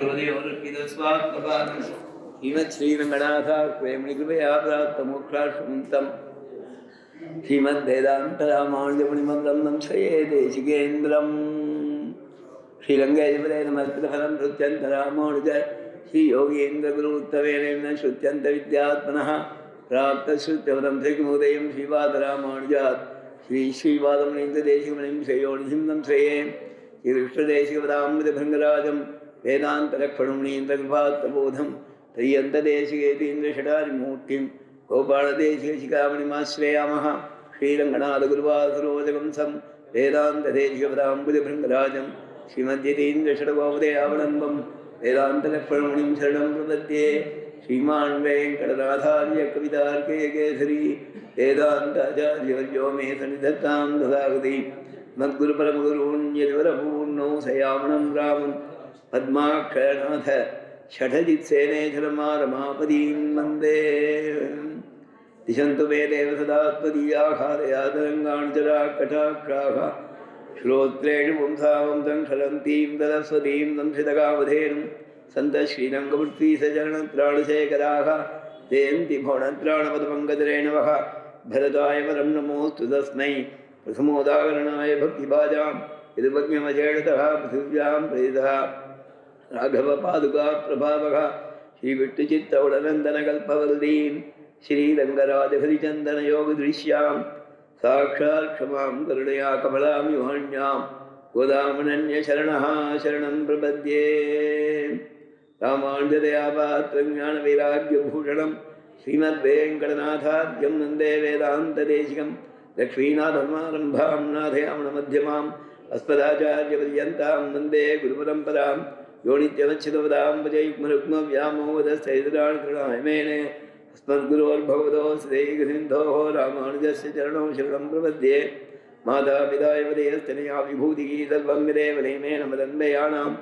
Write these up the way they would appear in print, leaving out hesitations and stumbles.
श्रीरंगनाथाख्वेमणिकृपया प्राप्तमोक्षाश्रमन्तं श्रीमद्वेदान्तरामानुजमुनिमन्त्रं श्रये देशिकेन्द्रं श्रीरङ्गेश्वरे नमस्कृतफलं श्रुत्यन्तरामानुज श्रीयोगीन्द्रगुरुत्तमेन श्रुत्यन्तविद्यात्मनः प्राप्तश्रुत्यवरं श्रीमुदयं श्रीपादरामानुजात् श्रीश्रीपादमुनीन्द्रदेशिकमणिं श्रेयोनिसिंहं श्रेये श्रीकृष्णदेशिकपदामृतभृङ्गराजं वेदान्तलक्ष्मणमुनीन्द्रकृपात्तबोधं त्रय्यन्तदेशिकेतीन्द्रषडारिमूर्तिं गोपालदेशिकशिखामणिमाश्रयामः श्रीरङ्गनाथगुरुवासरोजगंसं वेदान्तदेशिकपदामृतभृङ्गराजं श्रीमद्यतीन्द्रषडगोपदयावलम्बं वेदान्तलक्ष्मणमुनिं शरणं प्रपद्ये श्रीमान् वेङ्कटनाथार्य कवितार्के केसरी वेदान्ताचार्यवर्यो मे सन्निधत्तां तथागति मद्गुरुपरमगुरूण्यविवरपूर्णौ सयामणं रामं पद्माक्षरनाथ षठजित्सेनेधर्मारमापदीं वन्दे दिशन्तु मे देव सदात्मदीयाः दयातरङ्गाणुचराकटाक्षाः श्रोत्रेषु पुंसावन्तं क्षरन्तीं तदस्वतीं दंशितकामधेनुं सन्तः श्रीरङ्गमूर्तिसचरणत्राणशेखराः जयन्ति भुवनत्राणपदपङ्कजरेणवः भरताय परं नमोऽस्तु तस्मै प्रथमोदाहरणाय भक्तिभाजां यदुपज्ञमचेणतः पृथिव्यां प्रेरितः राघवपादुका प्रभावः श्रीविष्णुचित्तौडनन्दनकल्पवल्लीं श्रीरङ्गराजहरिचन्दनयोगदृश्यां साक्षात् क्षमां करुणया कमलां युहाण्यां गोदामनन्यशरणः शरणं प्रपद्ये रामानुजदयापात्रं ज्ञानवैराग्यभूषणं श्रीमद्वेङ्कटनाथार्यं वन्दे वेदान्तदेशिकं लक्ष्मीनाथसमारम्भां नाथयामनमध्यमाम् अस्मदाचार्यपर्यन्तां वन्दे गुरुपरम्परां यो नित्यमच्युतपदां भजयुग्मरुग्मव्यामोदस्थैतराणकृणाय मेने अस्मद्गुरोर्भगवतोऽस्य दैकसिन्धोः रामानुजस्य चरणौ शरणं प्रपद्ये मातापितायवदयस्तनया विभूतिः सर्वं विदेव नेमेन मदन्वयानाम्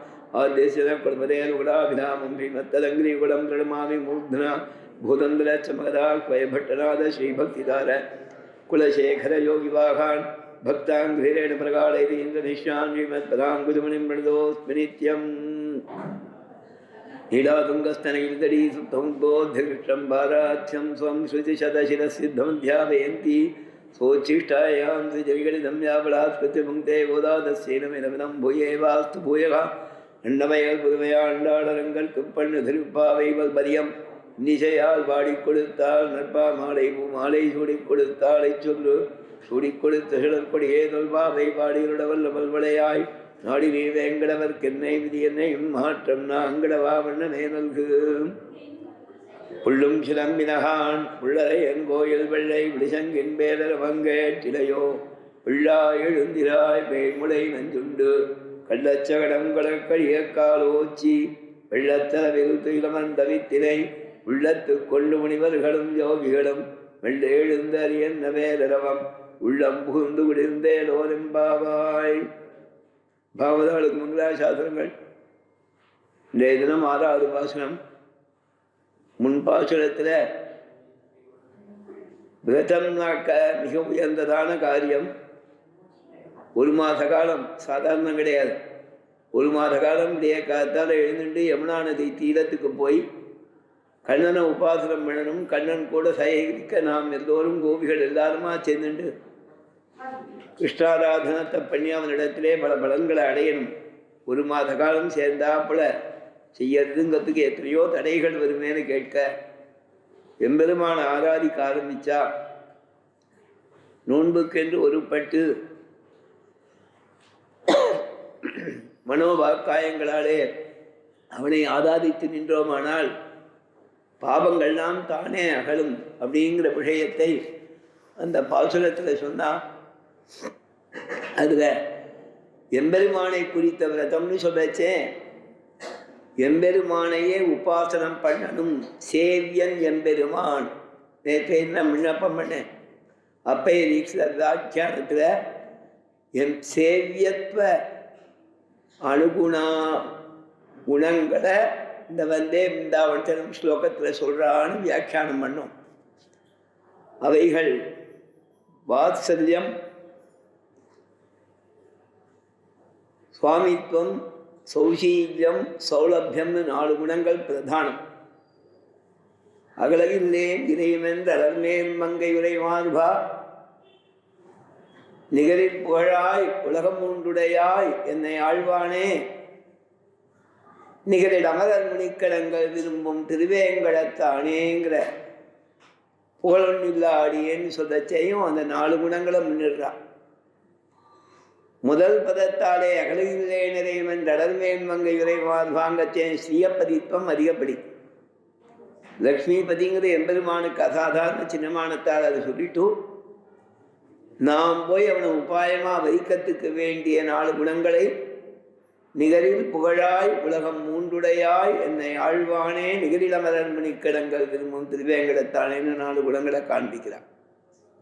आद्यस्य न कुर्मदेनुगुणाभिधामं श्रीमत्तदङ्ग्रियुगुलं प्रणमामि मूर्ध्ना भूतन्दलच्छमगदाह्वयभट्टनाथ श्रीभक्तिधार कुलशेखर योगिवाहान् भक्ताङ्घ्रिरेण प्रगाढयतीन्द्रनिश्यान् श्रीमत्पदाङ्कुजमुनिं प्रणतोऽस्मि नित्यम् नीलातुङ्गस्तनगिरितटी सुप्तमुद्बोध्यकृष्णं पारार्थ्यं स्वं श्रुतिशतशिरसिद्धमध्यापयन्ती सोच्छिष्टायां श्रीजविगणितं व्यापलात्कृत्य पुङ्क्ते गोदादस्यैनमिदमिदं भूयेवास्तु भूयः அண்டமையல் புதுமையாண்டாளரங்கள் துப்பண்ணு திருப்பாவைவல் பதியம் நிசையால் பாடி கொடுத்தாள் நட்பா மாலை பூ மாலை சூடி கொடுத்தாளை சொல்லு சூடி கொடுத்த சிலர்கொடியே தொல்பாவை பாடியுடவல்ல பல்வளையாய் நாடி நீ வேங்கடவர்க்கென்னை விதி என்னையும் மாற்றம் நாங்கடவா வண்ணனே நல்கு புள்ளும் சிலம்பினகான் புள்ளரை என் கோயில் வெள்ளை விழிசங்கின் பேரர வங்கேட்டிலையோ பிள்ளா எழுந்திராய் பேய்முளை நஞ்சுண்டு கள்ளச்சகடம் கடற்கழிய காலோச்சி வெள்ளத்தளவில் துயிலமர்ந்தவித்தினை உள்ளத்து கொண்டு முனிவர்களும் யோகிகளும் வெள்ள எழுந்தறியன் வேரவம் உள்ளம் புகுந்து விழுந்தேலோரெம்பாவாய். பாவதாளுக்கு மங்களாசாசனங்கள். இன்றைய தினம் 6வது பாசனம். முன் பாசுரத்தில் விரதம் நாக்க மிக உயர்ந்ததான காரியம். 1 மாத காலம் சாதாரணம் கிடையாது. 1 மாத காலம் இடைய காத்தால் எழுந்துட்டு யமுனா நதி தீரத்துக்கு போய் கண்ணனை உபாசனம் பண்ணணும். கண்ணன் கூட சயரிக்க நாம் எல்லோரும் கோபிகள் எல்லாருமா சேர்ந்துட்டு கிருஷ்ணாராதனத்தை பண்ணி அவனிடத்திலே பல பலன்களை அடையணும். 1 மாத காலம் சேர்ந்தாப்புல செய்யறதுங்கிறதுக்கு எத்தனையோ தடைகள் வருமேனு கேட்க எம்பெருமான ஆராதிக்க ஆரம்பிச்சா நோன்புக்கென்று ஒரு பட்டு மனோபாக்காயங்களாலே அவனை ஆராதித்து நின்றோமானால் பாவங்கள்லாம் தானே அகலும் அப்படிங்கிற விஷயத்தை அந்த பாசுரத்தில் சொன்னால் அதில் எம்பெருமானை குறித்த விரதம்னு சொல்லச்சே எம்பெருமானையே உபாசனம் பண்ணணும். சேவியன் எம்பெருமான். நேற்று என்ன விண்ணப்பம் பண்ணேன் அப்பைய தீட்சிதர் வியாக்கியானத்தில் எம் சேவியத்துவ அனுகுணா குணங்களை இந்த வந்தே பிருந்தாவனம் ஸ்லோகத்தில் சொல்கிறான்னு வியாக்கியானம் பண்ணோம். அவைகள் வாத்சல்யம், சுவாமித்வம், சௌசீல்யம் சௌலபியம்னு 4 குணங்கள் பிரதானம். அகலகில்லேன் இறைவென்று அலர்மேன் மங்கை உரை மார்பா நிகரில் புகழாய் உலகம் உண்டுடையாய் என்னை ஆழ்வானே நிகரில் அமரர் முனிக்கடங்கள் விரும்பும் திருவேங்கடத்தானேங்கிற புகழொன்னில்லா அடியேன்னு சொல்லச்சையும் அந்த 4 குணங்களை முன்னிடுறான். முதல் பதத்தாலே அகலிலே நிறைவன் அடர்மேன் மங்கை உரை மார்பாங்கச்சேன் ஸ்ரீயப்பதித்வம் அதிகப்படி. லக்ஷ்மிபதிங்கிறது எம்பெருமானுக்கு அசாதாரண சின்னமானத்தால் அதை சொல்லிட்டு நாம் போய் அவனை உபாயமாக வைக்கத்துக்கு வேண்டிய 4 குணங்களை நிகரில் புகழாய் உலகம் மூன்றுடையாய் என்னை ஆழ்வானே நிகரில் அமரன் மணிக்கடங்கள் விரும்பும் திருவேங்கடத்தானேன்னு 4 குணங்களை காண்பிக்கிறார்.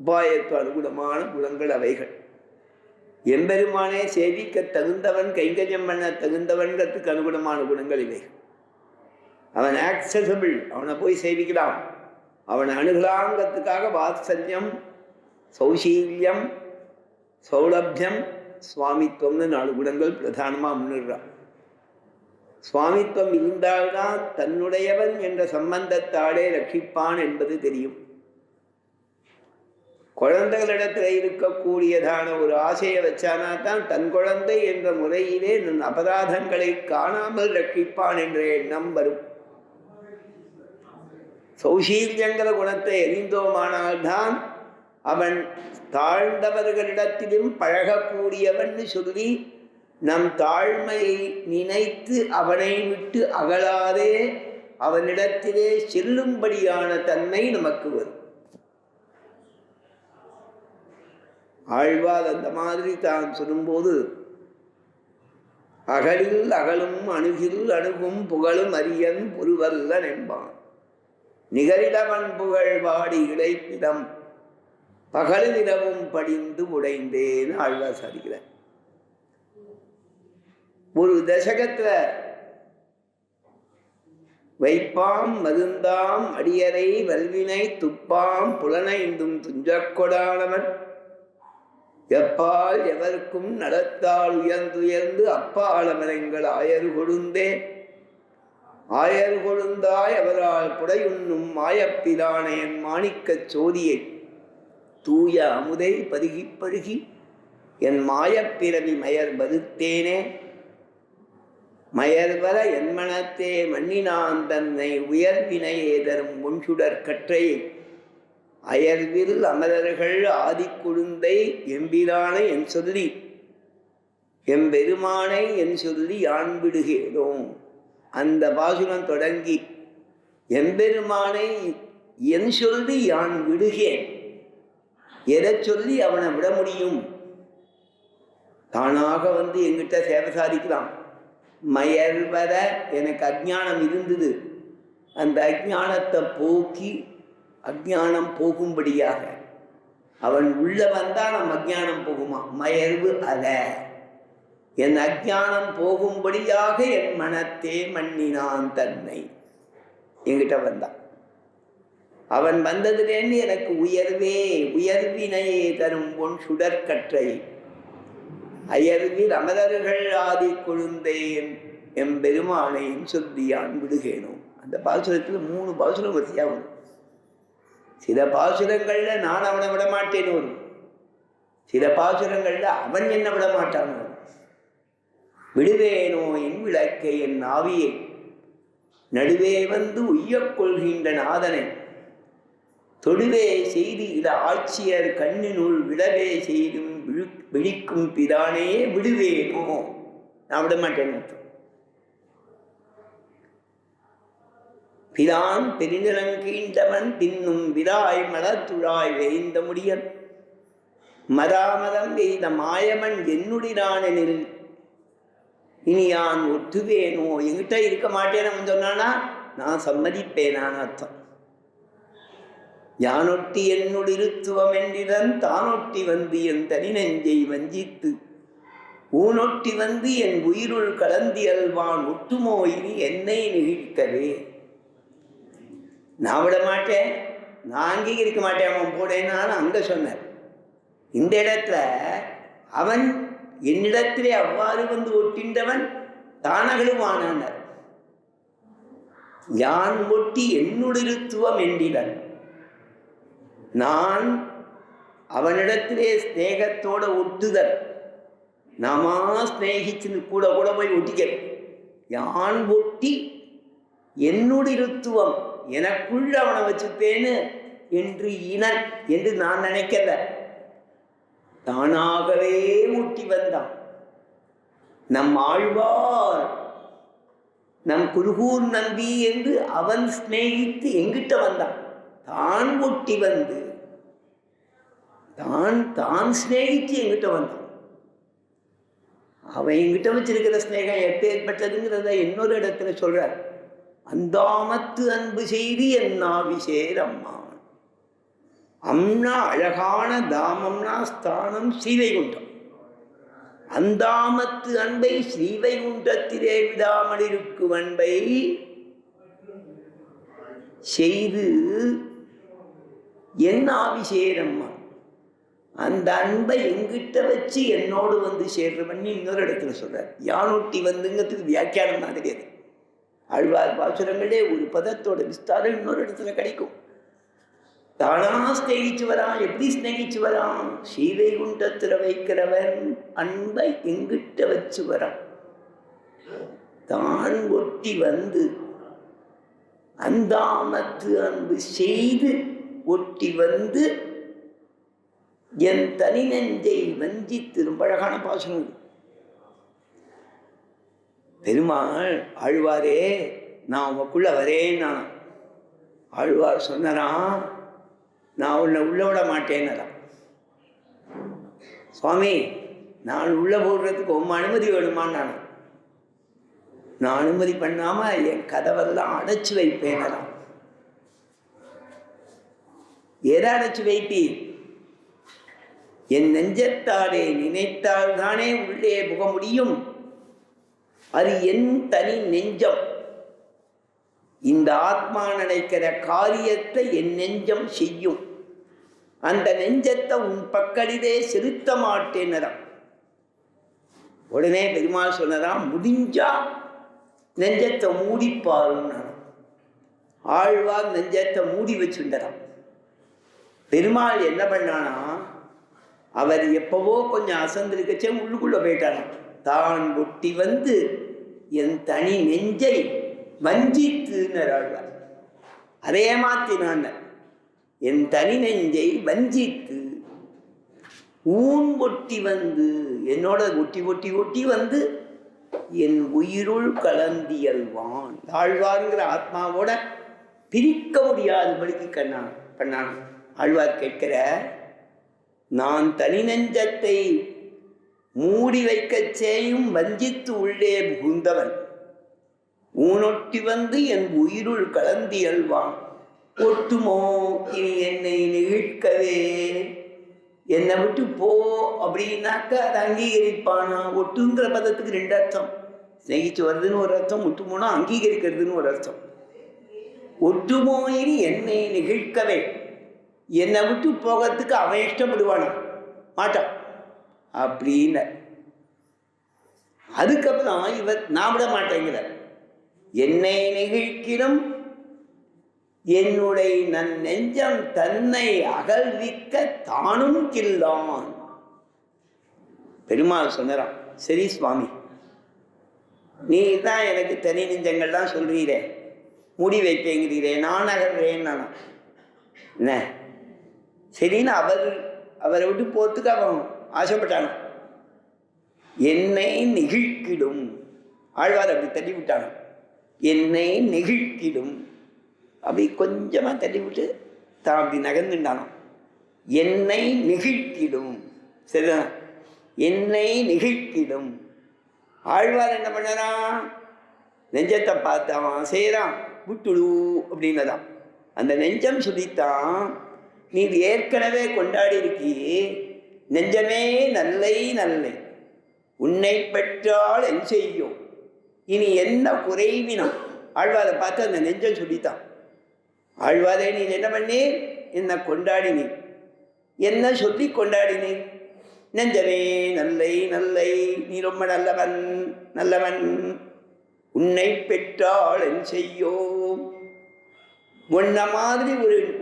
உபாயத்து அனுகுணமான குணங்கள் அவைகள். எம்பெருமானே சேவிக்க தகுந்தவன் கைங்கரியம் பண்ண தகுந்தவன்கிறதுக்கு அனுகுணமான குணங்கள் இவைகள். அவன் ஆக்சசபிள், அவனை போய் சேவிக்கலாம், அவனை அணுகலாங்கிறதுக்காக வாத்சல்யம் சௌசீல்யம் சௌலபியம் சுவாமித்வம்னு 4 குணங்கள் பிரதானமாக முன்னிடுறான். சுவாமித்வம் இருந்தால்தான் தன்னுடையவன் என்ற சம்பந்தத்தாலே ரட்சிப்பான் என்பது தெரியும். குழந்தைகளிடத்தில் இருக்கக்கூடியதான ஒரு ஆசையை வச்சானா தான் தன் குழந்தை என்ற முறையிலே அபராதங்களை காணாமல் ரட்சிப்பான் என்ற எண்ணம் வரும். சௌசீல்யங்கிற குணத்தை எரிந்தோமானால்தான் அவன் தாழ்ந்தவர்களிடத்திலும் பழகக்கூடியவன் சொல்லி நம் தாழ்மையை நினைத்து அவனை விட்டு அகலாதே அவனிடத்திலே செல்லும்படியான தன்மை நமக்கு வரும். ஆழ்வார் அந்த மாதிரி தான் சொல்லும்போது அகலில் அகலும் அணுகில் அணுகும் புகழும் அரியன் பொருவல்லன் என்பான். நிகரிடவன் புகழ் வாடி இழைப்பிடம் பகலிடமும் படிந்து உடைந்தேன்னு ஆழ்வார் சாதிக்கிறார். ஒரு தசகத்தில் வைப்பாம் மருந்தாம் அடியரை வல்வினை துப்பாம் புலனைந்தும் துஞ்சக்கொடானவன் எப்பால் எவருக்கும் நடத்தால் உயர்ந்துயர்ந்து அப்பாலமரங்கள் ஆயர் கொழுந்தே ஆயர் கொழுந்தாய் அவரால் புடையுண்ணும் மாயப்பிரானையன் மாணிக்கச் சோதியை தூய அமுதை பருகி பருகி என் மாயப்பிறவி மயர் பருத்தேனே மயர்வர என் மனத்தே மன்னினான் தன்னை உயர்வினையே தரும் முன்சுடர் கற்றையை அயர்வில் அமரர்கள் ஆதிக்குழுந்தை எம்பிரானை என் சொல்லி எம்பெருமானை என் சொல்லி யான் விடுகிறோம். அந்த பாசுரம் தொடங்கி எம்பெருமானை என் சொல்லி யான் விடுகேன். எதை சொல்லி அவனை விட முடியும்? தானாக வந்து எங்கிட்ட சேவை சாதிக்கலாம். மயர்வர எனக்கு அஜ்ஞானம் இருந்தது, அந்த அஜ்ஞானத்தை போக்கி அஜ்ஞானம் போகும்படியாக அவன் உள்ள வந்தா நம் அஜ்ஞானம் போகுமா? மயர்வு அல என் அஜ்ஞானம் போகும்படியாக என் மனத்தே மன்னினான் தன்னை என்கிட்ட வந்தான். அவன் வந்ததிலேருந்து எனக்கு உயர்வே உயர்வினையே தரும் பொன் சுடற்கற்றை அயர்வில் அமரர்கள் ஆதி கொழுந்தேன் எம்பெருமானையும் சொல்லியான் விடுகேனோ. அந்த பாசுரத்தில் 3 பாசுரம் வரிசையாக வரும். சில பாசுரங்கள்ல நான் அவனை விட மாட்டேன்னு வரும், சில பாசுரங்கள்ல அவன் என்ன விட மாட்டான். விடுவேனோ என் விளக்கை என் ஆவியை நடுவே வந்து உய்யக் கொள்கின்ற நாதனை தொடுவே செய்து இட ஆட்சியர் கண்ணினுள் விடவே செய்தும் விழிக்கும் பிரானையே விடுவேனோ. நான் விட மாட்டேன். பிரான் பெருநிலங்கீண்டவன் பின்னும் விராய் மலத்துழாய் வேய்ந்த முடியன் மராமதம் எய்த மாயமன் என்னுடினானெனில் இனி யான் ஒட்டுவேனோ. என்கிட்ட இருக்க மாட்டேன்னு சொன்னானா நான் சம்மதிப்பேனான்னு அர்த்தம். யானொட்டி என்னுடிருத்துவம் என்றிடன் தானொட்டி வந்து என் தனி நெஞ்சை வஞ்சித்து ஊனொட்டி வந்து என் உயிருள் கலந்தியல்வான் ஒட்டுமோ இனி என்னை நிகழ்த்தவே. நான் விட மாட்டேன், நான் அங்கீகரிக்க மாட்டேன் அவன் போடேன்னு அங்கே சொன்னார். இந்த இடத்துல அவன் என்னிடத்திலே அவ்வாறு வந்து ஒட்டின்றவன் தானகளுமானார். யான் ஒட்டி என்னுடிருத்துவம் என்றிலன். நான் அவனிடத்திலே ஸ்நேகத்தோட ஒட்டுதல், நாமா ஸ்நேகிச்சு கூட கூட போய் ஒட்டிக்க. யான் ஒட்டி என்னுடிருத்துவம், எனக்குள்ள அவனை வச்சுப்பேன்னு என்று இனன் என்று நான் நினைக்கல. தானாகவே ஒட்டி வந்தான். நம் ஆழ்வார், நம் குருகூர் நம்பி என்று அவன் ஸ்நேகித்து எங்கிட்ட வந்தான். தான் ஒட்டி வந்து தான் ஸ்நேகித்து எங்கிட்ட வந்தான். அவன் எங்கிட்ட வச்சிருக்கிற ஸ்நேகம் எப்பேற்பட்டதுங்கிறத இன்னொரு இடத்துல சொல்றார். அந்தாமத்து அன்பு செய்தி என்னாவிசேரம்மா. அம்னா அழகான தாமம்னா ஸ்தானம் ஸ்ரீவைகுண்டம். அந்தாமத்து அன்பை ஸ்ரீவைகுண்டத்திலே விடாமல் இருக்கும் அன்பை செய்து என் ஆவிசேரம்மா. அந்த அன்பை எங்கிட்ட வச்சு என்னோடு வந்து சேர்றவன் இன்னொரு இடத்துல சொல்றார். யானொட்டி வந்துங்கிறதுக்கு வியாக்கியானம் தான் தெரியாது. ஆழ்வார் பாசுரங்களே ஒரு பதத்தோட விஸ்தாரம் இன்னொரு இடத்துல கிடைக்கும். தானா ஸ்நேகிச்சு வரான். எப்படி ஸ்நேகிச்சு வரான்? ஸ்ரீவைகுண்டத்துல வைக்கிறவன் அன்பை எங்கிட்ட வச்சு வரான். தான் ஒட்டி வந்து அந்தாமத்து அன்பு செய்து ஒட்டி வந்து என் தனி நெஞ்சை வஞ்சித்து. ரொம்ப அழகான பாசனம். பெருமாள் ஆழ்வாரே நான் உங்களுக்குள்ள வரேன். ஆழ்வார் சொன்னாராம், நான் உன்னை உள்ள விட மாட்டேன்னதான். சுவாமி நான் உள்ள போடுறதுக்கு உங்க அனுமதி வேணுமான்னு நான் அனுமதி பண்ணாம என் கதவெல்லாம் அடைச்சு வைப்பேனதான். எதை அடைச்சு வைப்பி? என் நெஞ்சத்தாலே நினைத்தால் தானே உள்ளே புக முடியும். அது என் தனி நெஞ்சம். இந்த ஆத்மா நினைக்கிற காரியத்தை என் நெஞ்சம் செய்யும். அந்த நெஞ்சத்தை உன் பக்கலிலே செலுத்த மாட்டேன்னதான். உடனே பெருமாள் சொன்னதான், முடிஞ்சா நெஞ்சத்தை மூடிப்பாருன்னு. ஆழ்வார் நெஞ்சத்தை மூடி வச்சுட்டாராம். பெருமாள் என்ன பண்ணானா, அவர் எப்பவோ கொஞ்சம் அசந்திருக்கச்சே உள்ளுக்குள்ள போயிட்டாராம். தான் ஒட்டி வந்து என் தனி நெஞ்சை வஞ்சித்துன்னு ஆழ்வார். அதே மாத்தினான். என் தனி நெஞ்சை வஞ்சித்து ஊன் ஒட்டி வந்து என்னோட ஒட்டி ஒட்டி ஒட்டி வந்து என் உயிருள் கலந்தியல்வான். ஆழ்வார்ங்கிற ஆத்மாவோட பிரிக்க முடியாதபடிக்கு பண்ணான். ஆழ்வார் கேட்கிற, நான் தனி நெஞ்சத்தை மூடி வைக்க செய்யும் வஞ்சித்து உள்ளே புகுந்தவன் ஊனொட்டி வந்து என் உயிருள் கலந்தியல்வான். ஒட்டுமோ இனி என்னை நிகழ்க்கவே, என்னை விட்டு போ அப்படின்னாக்க அதை அங்கீகரிப்பானா? ஒட்டுங்கிற பதத்துக்கு ரெண்டு அர்த்தம். ஸ்நேகிச்சு வருதுன்னு ஒரு அர்த்தம், ஒட்டுமோனா அங்கீகரிக்கிறதுன்னு ஒரு அர்த்தம். ஒட்டுமோ இனி என்னை நிகழ்க்கவே, என்னை விட்டு போகிறதுக்கு அவன் இஷ்டப்படுவானா? மாட்டான் அப்படின்னு. அதுக்கப்புறம் இவர் நான் விட மாட்டேங்கிறார். என்னை நிகழ்க்கிலும் என்னுடைய நன் நெஞ்சம் தன்னை அகழ்விக்க தானும் கில்லான். பெருமாள் சொன்னாராம், சரி சுவாமி, நீ தான் எனக்கு தனி நெஞ்சங்கள்லாம் சொல்றீரே, முடி வைப்பேங்கிறீரே, நான் அகழ்றேன். என்ன சரின்னு அவரை விட்டு போறதுக்கு அவன் ஆசைப்பட்டான. என்னை நெகிழ்க்கிடும். ஆழ்வார் அப்படி தள்ளி விட்டான. என்னை நெகிழ்க்கிடும் அப்படி கொஞ்சமாக தள்ளி விட்டு தான் அப்படி நகர்ந்துட்டானோ. என்னை நெகிழ்க்கிடும். சரிதான், என்னை நெகிழ்க்கிடும். ஆழ்வார் என்ன பண்ணறான்? நெஞ்சத்தை பார்த்து அவன் செய்கிறான், விட்டுடு அப்படின்னதான். அந்த நெஞ்சம் சொல்லித்தான், நீ ஏற்கனவே கொண்டாடி இருக்கியே, நெஞ்சமே நல்லை நல்லை உன்னை பெற்றால் என் செய்யும், இனி என்ன குறைவினம். ஆழ்வாரை பார்த்து அந்த நெஞ்சம் சொல்லித்தான், ஆழ்வாரே நீ என்ன பண்ணீர்? என்ன கொண்டாடினீர். என்ன சொல்லி கொண்டாடினீர்? நெஞ்சமே நல்லை நல்லை, நீ ரொம்ப நல்லவன் நல்லவன் உன்னை பெற்றால் என் செய்யோம். உன்ன மாதிரி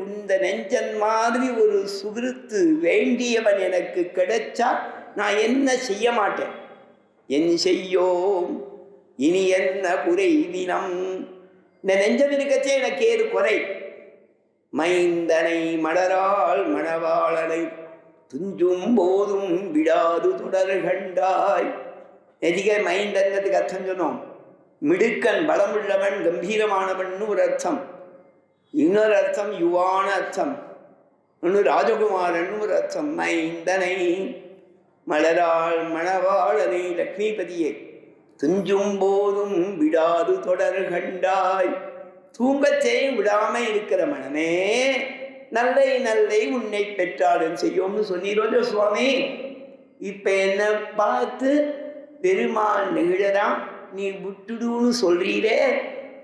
இந்த நெஞ்சன் மாதிரி ஒரு சுகிருத்து வேண்டியவன் எனக்கு கிடைச்சா நான் என்ன செய்ய மாட்டேன். என் செய்யோம் இனி என்ன குறை தினம். இந்த நெஞ்சம் இருக்கச்சே எனக்கு ஏது குறை. மைந்தனை மலரால் மணவாளனை துஞ்சும் போதும் விடாது தொடர் கண்டாய். எதிக மைண்டன்னதுக்கு அர்த்தம் சொன்னோம். மிடுக்கன், பலமுள்ளவன், கம்பீரமானவன் ஒரு அர்த்தம். இன்னொரு அர்த்தம் யுவான அர்த்தம். இன்னொரு ராஜகுமாரன் ஒரு அர்த்தம். மைந்தனை மலரால் மணவாளனை லக்ஷ்மிபதியே துஞ்சும் போதும் விடாது தொடர் கண்டாய். தூங்கச்சே விடாம இருக்கிற மனமே நல்லை நல்லை உன்னை பெற்றாலும் செய்யோம்னு சொன்னீரோஜோ சுவாமி. இப்ப என்ன பார்த்து பெருமாள் நிகழதான் நீ விட்டுடுன்னு சொல்றீரே,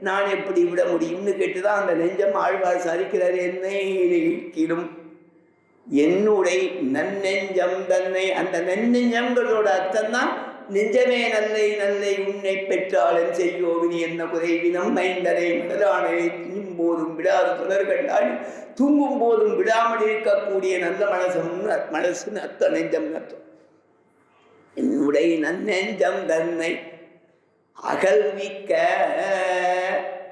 நான் எப்படி விட முடியும்னு கேட்டுதான் அந்த நெஞ்சம் ஆழ்வார் சாதிக்கிறார். என்னை நீக்கிடும் என்னுடைய நன்னெஞ்சம் தன்னை. அந்த நன்னெஞ்சங்களோட அர்த்தம் தான் நெஞ்சமே நல்லை நல்லை உன்னை பெற்றாலும் செய்யோவினி என்ன குறைவினம். மைந்தனை மலரானை துஞ்சும் போதும் விடாது தொடர் கண்டால். தூங்கும் போதும் விடாமல் இருக்கக்கூடிய நல்ல மனசுன்னு அர்த்தம். நெஞ்சம் அர்த்தம். என்னுடைய நன்னெஞ்சம் தன்னை அகல்விக்க.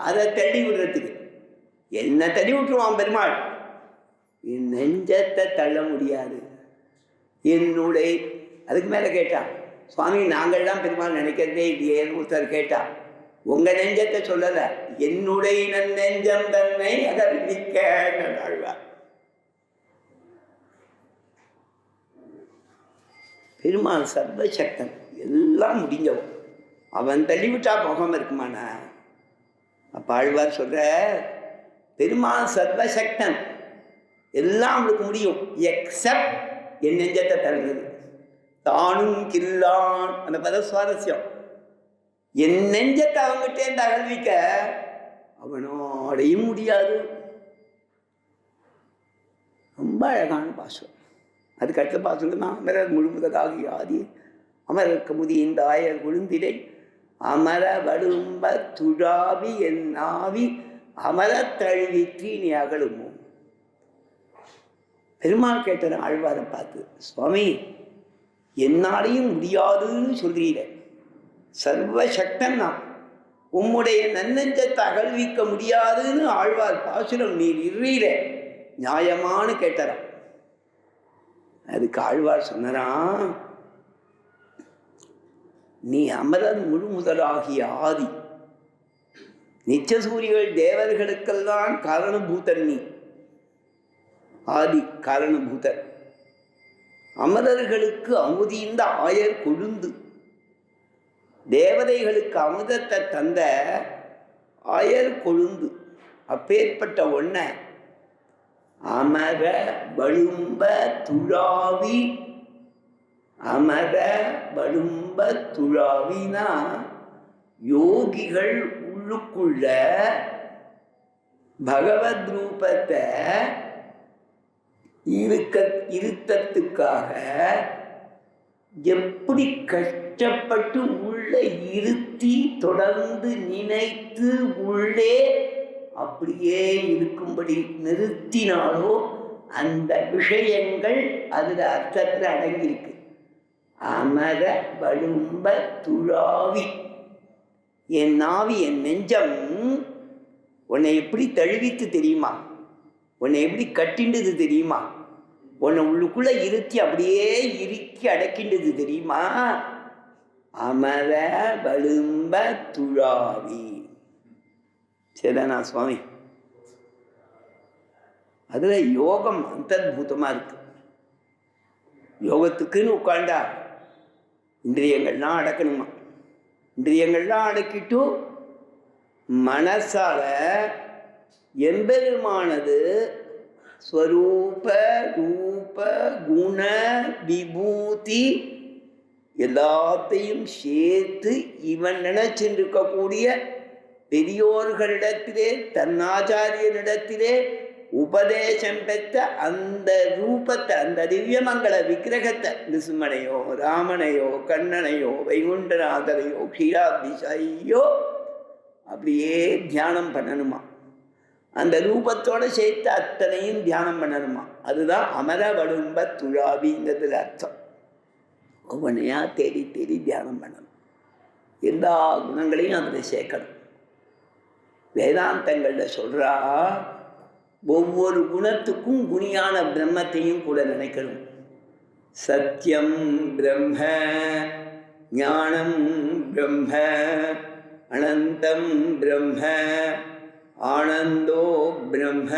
அதை தள்ளி விடுறதுக்கு என்ன தள்ளி விட்டுருவான் பெருமாள். என் நெஞ்சத்தை தள்ள முடியாது. என்னுடைய அதுக்கு மேலே கேட்டான் சுவாமி, நாங்கள் தான் பெருமாள் நினைக்கிறதே இல்லையேன்னு ஒருத்தர் கேட்டா. உங்க நெஞ்சத்தை சொல்லல, என்னுடைய நெஞ்சம் தன்னை அகல்விக்க. பெருமாள் சர்வசக்தன், எல்லாம் முடிஞ்சவன். அவன் தள்ளிவிட்டா போகாம இருக்குமான. அப்ப ஆழ்வார் சொல்ற பெருமாள் சர்வசக்தன், எல்லாம் அவனுக்கு முடியும் எக்ஸப்ட் என் நெஞ்சத்தை தள்ளுறது. தானும் கில்லான் அந்த பத சுவாரஸ்யம். என் நெஞ்சத்தை அவங்ககிட்டே இந்த அகழ்விக்க அவனோடையும் முடியாது. ரொம்ப அழகான பாசம். அதுக்கு அடுத்த பாசம் தான் அமரர் முழுமுதலாகி ஆதி அமரர் கமுதி இந்த ஆயர் குழுந்திலை அமர வடும்ப துழாவி என் ஆவி அமர தழுவிற்றி நீ அகழுமோ. பெருமாள் கேட்டார் ஆழ்வாரை பார்த்து, சுவாமி என்னாலையும் முடியாதுன்னு சொல்றீர, சர்வசக்தன் நான், உம்முடைய நன்னெஞ்சத்தை அகழ்விக்க முடியாதுன்னு ஆழ்வார் பாசுரம் நீர் இருறீர, நியாயமானு கேட்டாராம். அதுக்கு ஆழ்வார் சொன்னாராம், நீ அமரர் முழு முதலாகிய ஆதி நிச்சசூரிகள் தேவர்களுக்கெல்லாம் காரணபூதன். நீ ஆதி காரணபூதர். அமரர்களுக்கு அமுதிந்த ஆயர் கொழுந்து, தேவதைகளுக்கு அமுதத்தை தந்த ஆயர் கொழுந்து. அப்பேற்பட்ட ஒன்ன அமர வழும்ப துழாவி. அமர வழும்ப துழாவினா யோகிகள் உள்ளுக்குள்ள பகவத் ரூபத்தை இருத்தத்துக்காக எப்படி கஷ்டப்பட்டு உள்ள இருத்தி தொடர்ந்து நினைத்து உள்ளே அப்படியே இருக்கும்படி நிறுத்தினாலோ அந்த விஷயங்கள் அதுல அர்த்தத்தில் அடங்கியிருக்கு. அமர வழும்ப துழாவி. என் நாவி என் நெஞ்சம் உன்னை எப்படி தழுவித்து தெரியுமா, உன்னை எப்படி கட்டிண்டது தெரியுமா, உன்னை உள்ளுக்குள்ள இருத்தி அப்படியே இறுக்கி அடக்கின்றது தெரியுமா. அமர வழும்ப துழாவி. சரிதானா சுவாமி? அதுல யோகம் அந்தர்பூதமா இருக்கு. யோகத்துக்குன்னு உட்காண்டா இந்திரியங்கள்லாம் அடக்கணுமா. இந்திரியங்கள்லாம் அடக்கிட்டு மனசால எம்பெருமானது ஸ்வரூப ரூப குண விபூதி எல்லாத்தையும் சேர்த்து இவன் நினைச்சிருக்கக்கூடிய பெரியோர்களிடத்திலே தன்னாச்சாரியனிடத்திலே உபதேசம் பெற்ற அந்த ரூபத்தை, அந்த திவ்யமங்கள விக்கிரகத்தை, நிசுமனையோ ராமனையோ கண்ணனையோ வைகுண்டநாதரையோ க்ஷீராபிஷையோ அப்படியே தியானம் பண்ணணுமா. அந்த ரூபத்தோடு சேர்த்து அத்தனையும் தியானம் பண்ணணுமா. அதுதான் அமர வடும்ப துழாவிங்கிறதுல அர்த்தம். ஒவ்வொன்றையா தேடி தேடி தியானம் பண்ணணும். எல்லா குணங்களையும் அதில் சேர்க்கணும். வேதாந்தங்களில் சொல்கிறா, ஒவ்வொரு குணத்துக்கும் குணியான பிரம்மத்தையும் கூட நினைக்கணும். சத்தியம் பிரம்ம, ஞானம் பிரம்ம, அனந்தம் பிரம்ம, ஆனந்தோ பிரம்ம,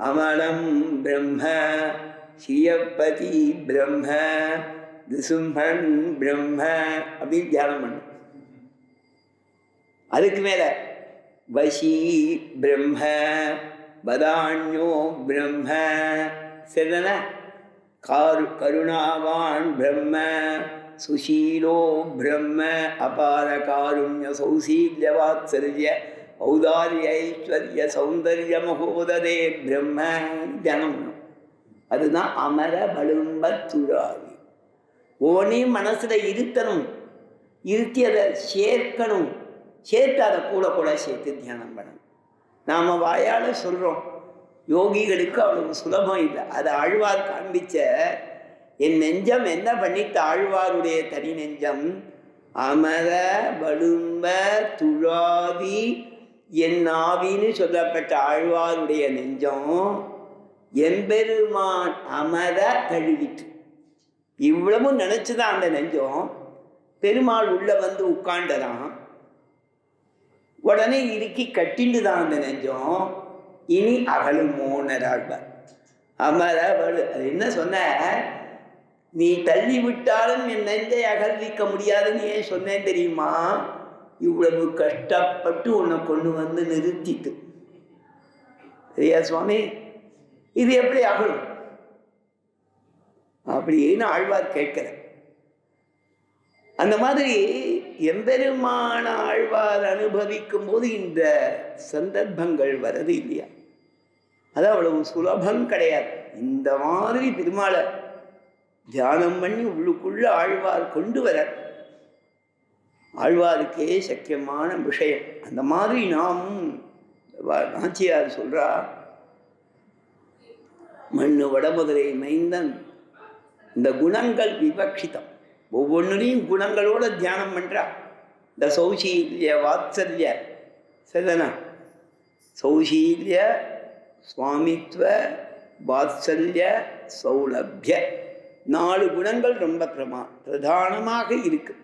அமலம் பிரம்ம, ஸ்ரீயப்பதி பிரம்ம, நிசும்பன் பிரம்ம அப்படின்னு தியானம் பண்ணும். அதுக்கு மேல வசி பிரம்ம, பதான்யோ பிரம்ம, சரிதான, கருணாவான் பிரம்ம, சுஷீலோ பிரம்ம, அபார காருண்ய சௌசீல்ய வாத்சல்ய ஔதாரிய ஐஸ்வர்ய சௌந்தர்ய மகோதரே பிரம்ம தியானம் பண்ணும். அதுதான் அமர வடும்ப துழாவி. ஒவ்வொன்றையும் மனசில் இருத்தணும், இருத்தி அதை சேர்க்கணும். சேர்த்து அதை கூட கூட சேர்த்து தியானம் பண்ணணும். நாம் வாயால் சொல்கிறோம், யோகிகளுக்கு அவ்வளவு சுலபம் இல்லை. அதை ஆழ்வார் காண்பிச்ச என் நெஞ்சம் என்ன பண்ணிட்டு, ஆழ்வாருடைய தனி நெஞ்சம் அமர வடும்ப துழாவி என் ஆவின்னு சொல்லப்பட்ட ஆழ்வாருடைய நெஞ்சம் எம்பெருமான் அமர கழுவிட்டு. இவ்வளவும் நினைச்சுதான் அந்த நெஞ்சம் பெருமாள் உள்ள வந்து உட்காண்டதான். உடனே இறுக்கி கட்டிண்டு தான் அந்த நெஞ்சம் இனி அகலுமோனராழ்வார். அமர வலு அது என்ன சொன்ன, நீ தள்ளி விட்டாலும் என் நெஞ்சை அகல்விக்க முடியாதுன்னு ஏன் சொன்னேன் தெரியுமா? இவ்வளவு கஷ்டப்பட்டு உன்னை கொண்டு வந்து நிறுத்திட்டு. சரியா சுவாமி, இது எப்படி அகலும் அப்படின்னு ஆழ்வார் கேட்கிற. அந்த மாதிரி எம்பெருமான ஆழ்வார் அனுபவிக்கும் போது இந்த சந்தர்ப்பங்கள் வருது இல்லையா, அது அவ்வளவு சுலபம் கிடையாது. இந்த மாதிரி பெருமாளை தியானம் பண்ணி உள்ளுக்குள்ள ஆழ்வார் கொண்டு வர, ஆழ்வாருக்கே சக்கியமான விஷயம். அந்த மாதிரி நாமும் நாச்சியார் சொல்றா, மண்ணு வடமுதலை மைந்தன், இந்த குணங்கள் விவக்ஷிதம், ஒவ்வொன்றுலையும் குணங்களோட தியானம் பண்றா. இந்த சௌசீல்ய வாத்சல்ய சரிதானா, சௌசீல்ய சுவாமித்வ வாத்சல்ய சௌலபிய 4 குணங்கள் ரொம்ப பிரதானமாக இருக்கு.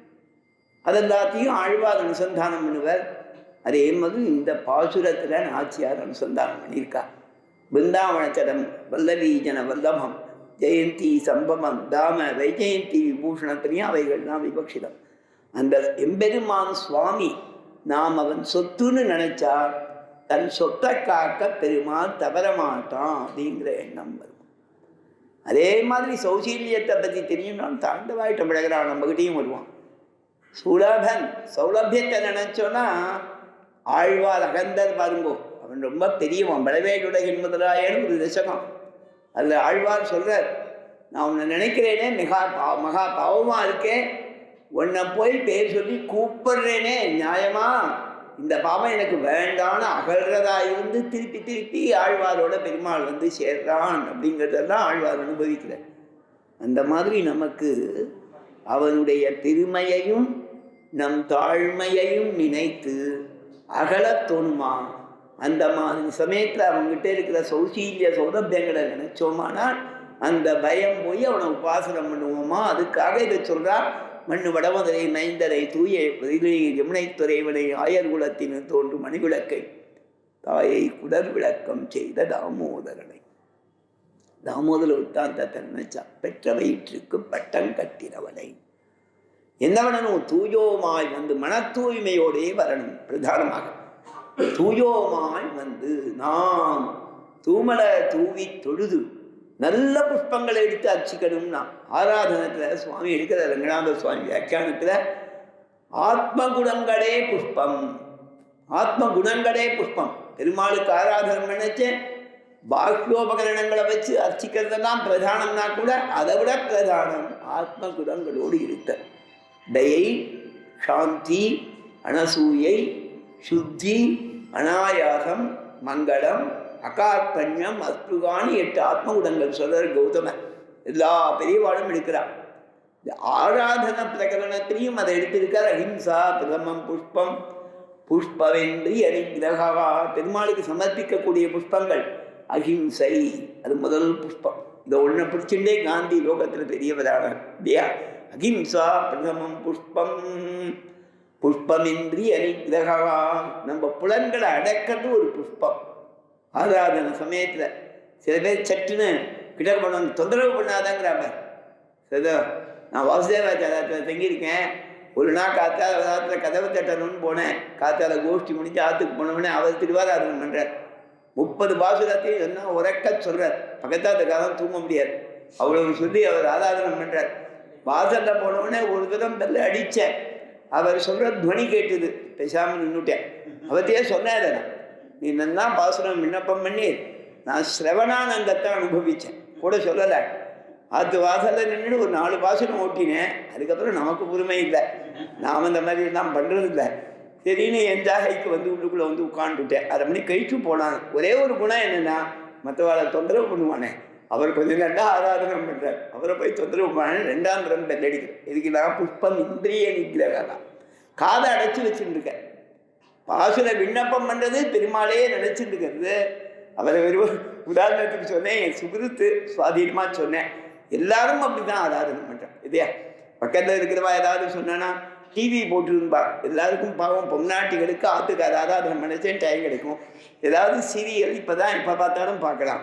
அதெல்லாத்தையும் ஆழ்வார் அனுசந்தானம் பண்ணுவார். அதே மாதிரி இந்த பாசுரத்தில் நாச்சியார் அனுசந்தானம் பண்ணியிருக்கா. பிருந்தாவனச்சரம் வல்லவீஜன வல்லபம் ஜெயந்தி சம்பவம் தாம வைஜெயந்தி விபூஷணத்திலையும் அவைகள்லாம் விபக்ஷிதம். அந்த எம்பெருமான் சுவாமி நாம் அவன் சொத்துன்னு நினைச்சா தன் சொத்தை காக்க பெருமாள் தவறமாட்டான் அப்படிங்கிற எண்ணம் வரும். அதே மாதிரி சௌசீல்யத்தை பற்றி தெரியும், நான் தாண்டவாயிட்ட பழகிறான், நம்மகிட்டையும் வருவான். சுலபன் சௌலபியத்தை நினைச்சோன்னா ஆழ்வார் அகந்தர் பாருங்கோ, அவன் ரொம்ப பெரியவன். பலவேடுலகின் முதலாயன்னு ஒரு தசகம், அதில் ஆழ்வார் சொல்கிறார், நான் உன்னை நினைக்கிறேனே மகா பாவமாக இருக்கேன், உன்னை போய் பேர் சொல்லி கூப்பிடுறேனே நியாயமா, இந்த பாவம் எனக்கு வேண்டான்னு அகழ்றதா இருந்து திருப்பி திருப்பி ஆழ்வாரோட பெருமாள் வந்து சேர்றான் அப்படிங்கிறதெல்லாம் ஆழ்வார் அனுபவிக்கிறார். அந்த மாதிரி நமக்கு அவனுடைய பெருமையையும் நம் தாழ்மையையும் நினைத்து அகலத் தோணுமா. அந்த மாதிரி சமயத்தில் அவங்ககிட்ட இருக்கிற சௌசீல்ய சௌலபியங்களை நினைச்சோமானால் அந்த பயம் போய் அவனை உபாசனம் பண்ணுவோமா. அதுக்காக இதை சொல்றா, மண்ணு வடமதுரை மைந்தரை தூய யமுனை துறைவனை ஆயர் குலத்தின் தோன்றும் மணிவிளக்கை தாயை குடர் விளக்கம் செய்த தாமோதரனை. தாமோதர உத்தாந்தத்தை நினைச்சா, பெற்ற வயிற்றுக்கு பட்டம் கட்டினவனை. என்ன பண்ணணும், தூயோமாய் வந்து மன தூய்மையோடே வரணும். பிரதானமாக தூயோமாய் வந்து நாம் தூமலை தூவி தொழுது நல்ல புஷ்பங்களை எடுத்து அர்ச்சிக்கணும்னா. ஆராதனத்தில் சுவாமி எடுக்கிற ரங்கநாத சுவாமி வியாக்கியானத்தில் ஆத்மகுணங்களே புஷ்பம், ஆத்மகுணங்களே புஷ்பம். பெருமாளுக்கு ஆராதனம் நினைச்சேன், பாக்கியோபகரணங்களை வச்சு அர்ச்சிக்கிறதெல்லாம் பிரதானம்னா கூட அதை விட பிரதானம் ஆத்ம குணங்களோடு இருக்க. தயை, சாந்தி, அனசூயை, சுத்தி, அனாயாசம், மங்களம், அகார்பண்யம், அஸ்புகான்னு 8 ஆத்மகுணங்கள் சொல்றார் கௌதமர். எல்லா பெரியவாளும் எடுக்கிறார். இந்த ஆராதன பிரகரணத்திலையும் அதை எடுத்திருக்கார். அஹிம்சா பிரதமம் புஷ்பம் புஷ்பவென்றி அனிகிரகா. பெருமாளுக்கு சமர்ப்பிக்கக்கூடிய புஷ்பங்கள் அஹிம்சை, அது முதல் புஷ்பம். இதை ஒன்றை பிடிச்சுட்டே காந்தி லோகத்தில் பெரியவராக இல்லையா? அஹிம்சா பிரதமம் புஷ்பம் புஷ்பமின்றி அனிகிரகா. நம்ம புலன்களை அடக்கிறது ஒரு புஷ்பம். ஆராதன சமயத்தில் சில பேர் சட்டுன்னு கிட்ட பண்ண தொந்தரவு பண்ணாதாங்கிறாங்க. சரிதா, நான் வாசுதேவாச்சாரத்தில் தங்கியிருக்கேன். ஒரு நாள் காத்தால கதவை தட்டணும்னு போனேன். காத்தால கோஷ்டி முடிஞ்சு ஆற்றுக்கு போனோடனே அவர் திருவாராதனம் பண்ணுறார். 30 பாசுரத்தையும் என்ன உறக்க சொல்கிறார். பக்கத்தாத்துக்காக தூங்க முடியாது, அவ்வளவு சொல்லி அவர் ஆராதனம் பண்ணுறார். வாசலில் போனவுடனே ஒரு தரம் பெல்ல அடித்தேன். அவர் சொல்கிற துவனி கேட்டுது. பேசாமல் நின்றுட்டேன். அவத்தையே சொன்னார், நீ நல்லா பாசுரம் விண்ணப்பம் பண்ணி நான் சிரவணானந்தத்தை அனுபவித்தேன் கூட சொல்லலை. அது வாசலில் நின்று ஒரு 4 பாசுரம் ஓட்டினேன். அதுக்கப்புறம் நமக்கு பொறுமை இல்லை, நாம் அந்த மாதிரி எல்லாம் பண்ணுறது இல்லை. சரின்னு என் ஜாகைக்கு வந்து உள்ளுக்குள்ளே வந்து உட்காந்துட்டேன். 1/2 மணி கழிச்சு போனான். ஒரே ஒரு குணம் என்னென்னா, மற்றவாளை தொந்தரவு பண்ணுவானே. அவர் கொஞ்சம் நல்லா ஆராதனம் பண்ணுறார். அவரை போய் தொந்தரவு பண்ண 2ஆம் தரம் பெல் அடிக்கிறேன். இதுக்கு நான் புஷ்பம் இந்திரிய நிகிரகா. காதை அடைச்சி வச்சுட்டு இருக்கேன். பாசுர விண்ணப்பம் பண்ணுறது பெருமாளே நினச்சிட்டு இருக்கிறது. அவரை வெறும் உதாரணத்துக்கு சொன்னேன், என் சுகிருத்து சுவாதீனமாக சொன்னேன். எல்லாரும் அப்படி தான் ஆராதனை பண்ணுறேன் இல்லையா? பக்கத்தில் இருக்கிறவா ஏதாவது சொன்னா டிவி போட்டுருப்பா. எல்லாருக்கும் பாவம் பொம்நாட்டிகளுக்கு ஆற்றுக்கார ஆராதனை பண்ணிச்சேன் டைம் கிடைக்கும். ஏதாவது சீரியல் இப்போ பார்த்தாலும் பார்க்கலாம்.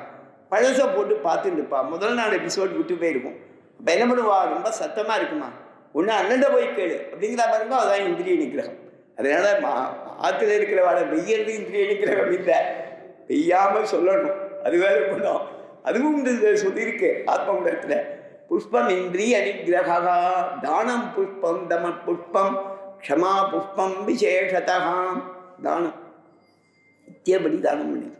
பழசை போட்டு பார்த்துட்டு இருப்பா. முதல் நாள் எபிசோடு விட்டு போயிருக்கும். அப்போ என்ன பண்ணுவா, ரொம்ப சத்தமாக இருக்குமா, ஒன்று அண்ணன்ட போய் கேளு அப்படிங்கிற பாருங்க. அதுதான் இந்திரிய நிகிரகம். அதனால ஆற்றுல இருக்கிறவாட வெய்யறது இந்திரிய நிகிரகம் இல்லை, பெய்யாமல் சொல்லணும். அது வேற பண்ணும். அதுவும் இந்த சொல்லியிருக்கு ஆத்மகுணத்தில். புஷ்பம் இன்றி அனிகிரகா. தானம் புஷ்பம் தம புஷ்பம் க்ஷமா புஷ்பம் விசேஷதாம். தானம் நித்தியபடி தானம் பண்ணிருக்கு.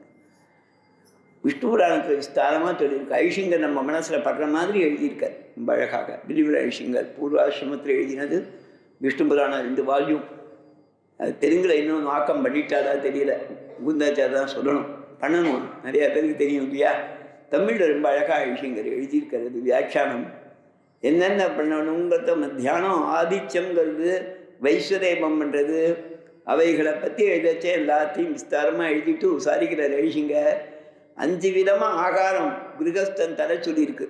விஷ்ணு புராணத்தில் விஸ்தாரமாக சொல்லியிருக்கு. ஐஷிங்கர் நம்ம மனசில் படுற மாதிரி எழுதியிருக்கார் ரொம்ப அழகாக. பிலிவர் ஐஷிங்கர் பூர்வாசிரமத்தில் எழுதினது விஷ்ணு புராணம் 2 வால்யூம். அது தெலுங்கில் இன்னொன்று ஆக்கம் பண்ணிட்டாதா தெரியல. குந்தாச்சார் தான் சொல்லணும், பண்ணணும். நிறையா பேருக்கு தெரியும் இல்லையா? தமிழில் ரொம்ப அழகாக ஐஷிங்கர் எழுதியிருக்கிறது. வியாக்கியானம் என்னென்ன பண்ணணுங்கிறத மத்தியானம் ஆதித்யங்கிறது வைஸ்வதேபம் பண்ணுறது அவைகளை பற்றி எழுதச்சே எல்லாத்தையும் விஸ்தாரமாக எழுதிட்டு விசாரிக்கிறார் ஐஷிங்கர். 5 விதமாக ஆகாரம் கிரகஸ்தன் தர சொல்லியிருக்கு.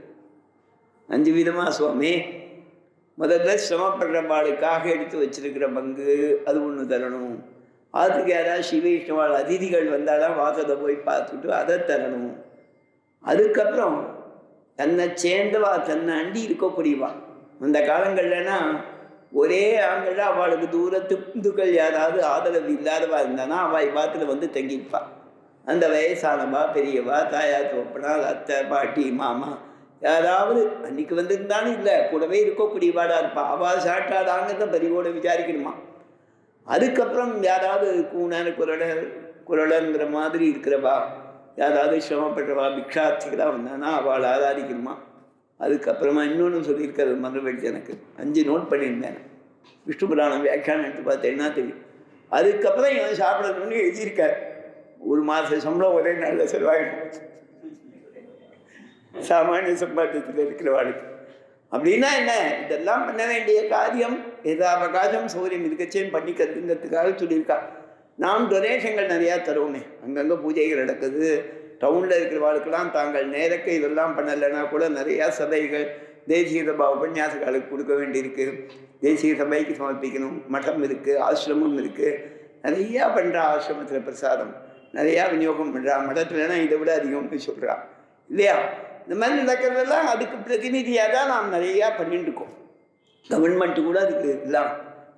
5 விதமாக சுவாமி. முதல்ல சிரமப்படுறவாளுக்காக எடுத்து வச்சிருக்கிற பங்கு அது ஒன்று தரணும். அதுக்கு யாராவது சிவவிஷ்ணுவாள் அதிதிகள் வந்தாலும் வாசத்தை போய் பார்த்துட்டு அதை தரணும். அதுக்கப்புறம் தன்னை சேர்ந்தவா, தன்னை அண்டி இருக்கக்கூடியவா. அந்த காலங்கள்லனா ஒரே ஆண்கள் அவளுக்கு தூரத்து இந்துக்கள் யாராவது ஆதரவு இல்லாதவா இருந்தானா அவள் பாத்தில் வந்து தங்கியிருப்பாள். அந்த வயசானவா, பெரியவா, தாயார் தோப்பனா, அத்தை, பாட்டி, மாமா யாராவது அன்னைக்கு வந்திருந்தாலும் இல்லை கூடவே இருக்கக்கூடியவாடாக இருப்பா. அவள் சாட்டாதாங்கிறத பரிவோடு விசாரிக்கணுமா. அதுக்கப்புறம் யாராவது கூணர் குரலங்கிற மாதிரி இருக்கிறவா, யாராவது சிரமப்பட்டவா, பிக்ஷார்த்திகளாக வந்தானா அவள் ஆராதிக்கணுமா. அதுக்கப்புறமா இன்னொன்று சொல்லியிருக்கிறது மறுபடிச்சு. எனக்கு 5 நோட் பண்ணியிருந்தேன். விஷ்ணு புராணம் வியாக்கியானம் எடுத்து பார்த்தேன்னா தெரியும். அதுக்கப்புறம் இவன் சாப்பிடணும்னு எழுதியிருக்கார். 1 மாத சம்பளம் ஒரே நாளில் செலவாகிடும் சாமானிய சம்பாத்தியத்தில் இருக்கிறவாளுக்கு. அப்படின்னா என்ன, இதெல்லாம் பண்ண வேண்டிய காரியம் அவகாசம் சௌரியம் இருக்கச்சேன்னு பண்ணிக்கிறதுங்கிறதுக்காக சொல்லியிருக்கா. நாம் டொனேஷன்கள் நிறையா தருவோமே. அங்கங்கே பூஜைகள் நடக்குது. டவுனில் இருக்கிறவாளுக்கெல்லாம் தாங்கள் நேரக்க இதெல்லாம் பண்ணலைன்னா கூட நிறையா சபைகள் தேசிய சபா உபன்யாசங்களுக்கு கொடுக்க வேண்டியிருக்கு. தேசிய சபைக்கு சமர்ப்பிக்கணும். மடம் இருக்குது, ஆசிரமம் இருக்குது. நிறையா பண்ணுறா. ஆசிரமத்தில் பிரசாதம் நிறையா விநியோகம் பண்ணுறா. மடத்துலனா இதை விட அதிகம்னு சொல்கிறா இல்லையா? இந்த மாதிரி நடக்கிறதெல்லாம் அதுக்கு பிரதிநிதியாக தான் நாம் நிறையா பண்ணிட்டு இருக்கோம். கவர்மெண்ட்டு கூட அதுக்கு எல்லாம்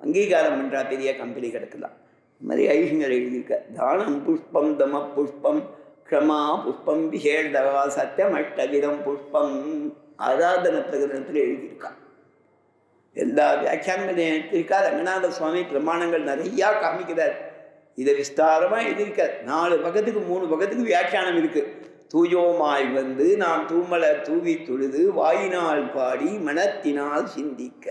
அங்கீகாரம் பண்ணுறா. பெரிய கம்பெனி கிடக்கலாம். இந்த மாதிரி ஐஷிங்கர் எழுதியிருக்க. தானம் புஷ்பம் தம புஷ்பம் க்ஷமா புஷ்பம் விசேஷதா சத்தியம் அஷ்டவிதம் புஷ்பம் ஆராதன பிரகடனத்தில் எழுதியிருக்கான். எல்லா வியாக்கியானங்களையும் எழுதியிருக்கா. ரங்கநாத சுவாமி பிரமாணங்கள் நிறையா காமிக்கிறார். இதை விஸ்தாரமாக எழுதியிருக்கார். 4 பக்கத்துக்கு 3 பக்கத்துக்கு வியாக்கியானம் இருக்குது. தூயோமாய் வந்து நாம் தூமலை தூவி தொழுது வாயினால் பாடி மனத்தினால் சிந்திக்க.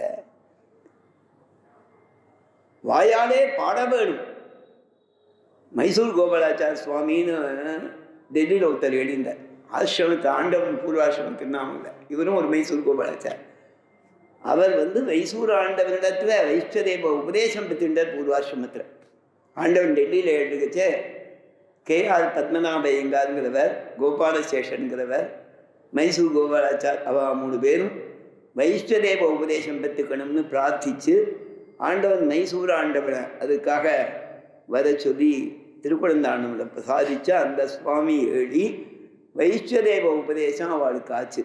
வாயாலே பாட வேணும். மைசூர் கோபாலாச்சார சுவாமின்னு டெல்லியில் ஒருத்தர் எழுந்தார். ஆசிரமத்தை ஆண்டவன் பூர்வாசிரமம் திருநாமலை. இவரும் ஒரு மைசூர் கோபாலாச்சார். அவர் மைசூர் ஆண்டவனிடத்தில் வைஷ்ணதேவ உபதேசம் பெற்றுட்டார் பூர்வாசிரமத்தில். ஆண்டவன் டெல்லியில் எழுதுச்சே KR பத்மநாபையங்காருங்கிறவர், கோபாலசேஷனுங்கிறவர், மைசூர் கோபாலாச்சார், அவ 3 பேரும் வைஷ்ணதேவ உபதேசம் பெற்றுக்கணும்னு பிரார்த்தித்து ஆண்டவன் மைசூர் ஆண்டவனை அதுக்காக வர சொல்லி திருக்குழந்தாண்டவனை பிரசாதித்து அந்த சுவாமி எழுதி வைஷ்ணதேவ உபதேசம் அவளுக்கு ஆச்சு.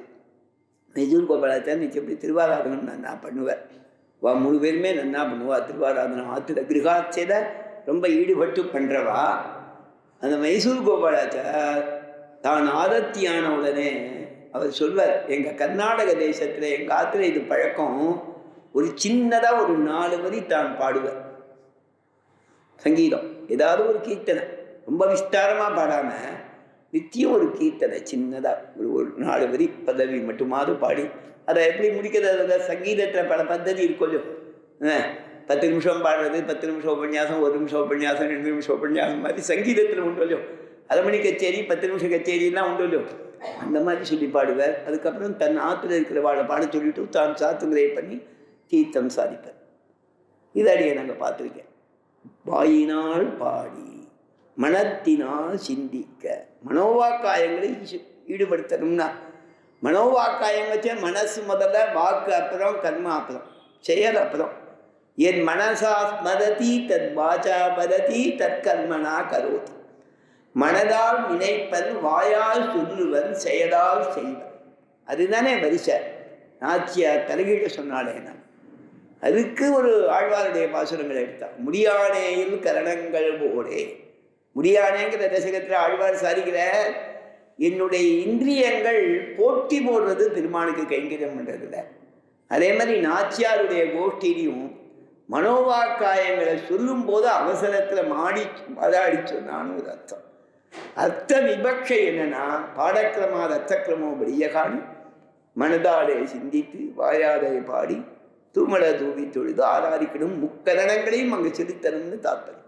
மைசூர் கோபாலாச்சார் நிச்சயம் எப்படி திருவாராதனம் நன்னா பண்ணுவார். 3 பேருமே நன்னா பண்ணுவா திருவாராதனம். ஆற்றுல கிரகாட்சியில ரொம்ப ஈடுபட்டு பண்ணுறவா. அந்த மைசூர் கோபாலாச்சார் தான் ஆதத்தியான உடனே அவர் சொல்வார், எங்கள் கர்நாடக தேசத்தில் எங்கள் ஆற்றுல இது பழக்கம், ஒரு சின்னதாக ஒரு 4 வரி தான் பாடுவார் சங்கீதம். ஏதாவது ஒரு கீர்த்தனை, ரொம்ப விஸ்தாரமாக பாடாமல் நித்தியம் ஒரு கீர்த்தனை சின்னதாக ஒரு 4 வரி பதவி மட்டுமாவது பாடி அதை எப்படி முடிக்கிறது. சங்கீதத்தில் பல பద్ధதி இருக்கும். 10 நிமிஷம் பாடுறது, 10 நிமிஷம் உபன்யாசம், 1 நிமிஷம் உபன்யாசம், 2 நிமிஷம் உபன்யாசம் மாதிரி சங்கீதத்தில் உண்டு. 1/2 மணி கச்சேரி, 10 நிமிஷம் கச்சேரிலாம் உண்டு. அந்த மாதிரி சொல்லி பாடுவார். அதுக்கப்புறம் தன் ஆற்றுல இருக்கிறவாளை பாட சொல்லிவிட்டு தான் சாத்துமுறை பண்ணி தீர்த்தம் சாதிப்பார். இதாடியை நாங்கள் பார்த்துருக்கேன். வாயினால் பாடி மனத்தினால் சிந்திக்க. மனோவாக்காயங்களை ஈடுபடுத்தணும்னா மனோவாக்காயங்கச்ச மனசு முதல்ல, வாக்கு அப்புறம், கர்மா அப்புறம், செயல் அப்புறம். என் மனசா ஸ்மரதி தத் வாச்சா பரதி தத் கர்மனா கரோதி. மனதால் நினைப்பன், வாயால் சொல்லுவன், செயலால் செய்வன். அதுதானே வரிசை. நாச்சியார் தலைகீழ சொன்னாலே நான் அதுக்கு ஒரு ஆழ்வாருடைய பாசுரங்களை எடுத்தான். முடியானேயில் கரணங்கள் போடே. முடியானேங்கிற தசகத்தில் ஆழ்வார் சாதிக்கிற, என்னுடைய இந்திரியங்கள் போட்டி போடுறது பெருமானுக்கு கைங்கரியம் பண்ணுறதில்ல. அதே மாதிரி நாச்சியாருடைய கோஷ்டிலையும் மனோவாக்காயங்களை சொல்லும் போது அவசரத்தில் மாடி மதாடி சொன்னான்னு ஒரு அர்த்தம். அர்த்த விபக்ஷை என்னன்னா, பாடக்கிரமாத அர்த்தக்கிரமோ படியகாணி மனதாலே சிந்தித்து வாயாலே பாடி தூமல தூவி தொழுது ஆராதிக்கணும். முக்கரணங்களையும் அங்கே செலுத்தணும்னு தாத்தல்.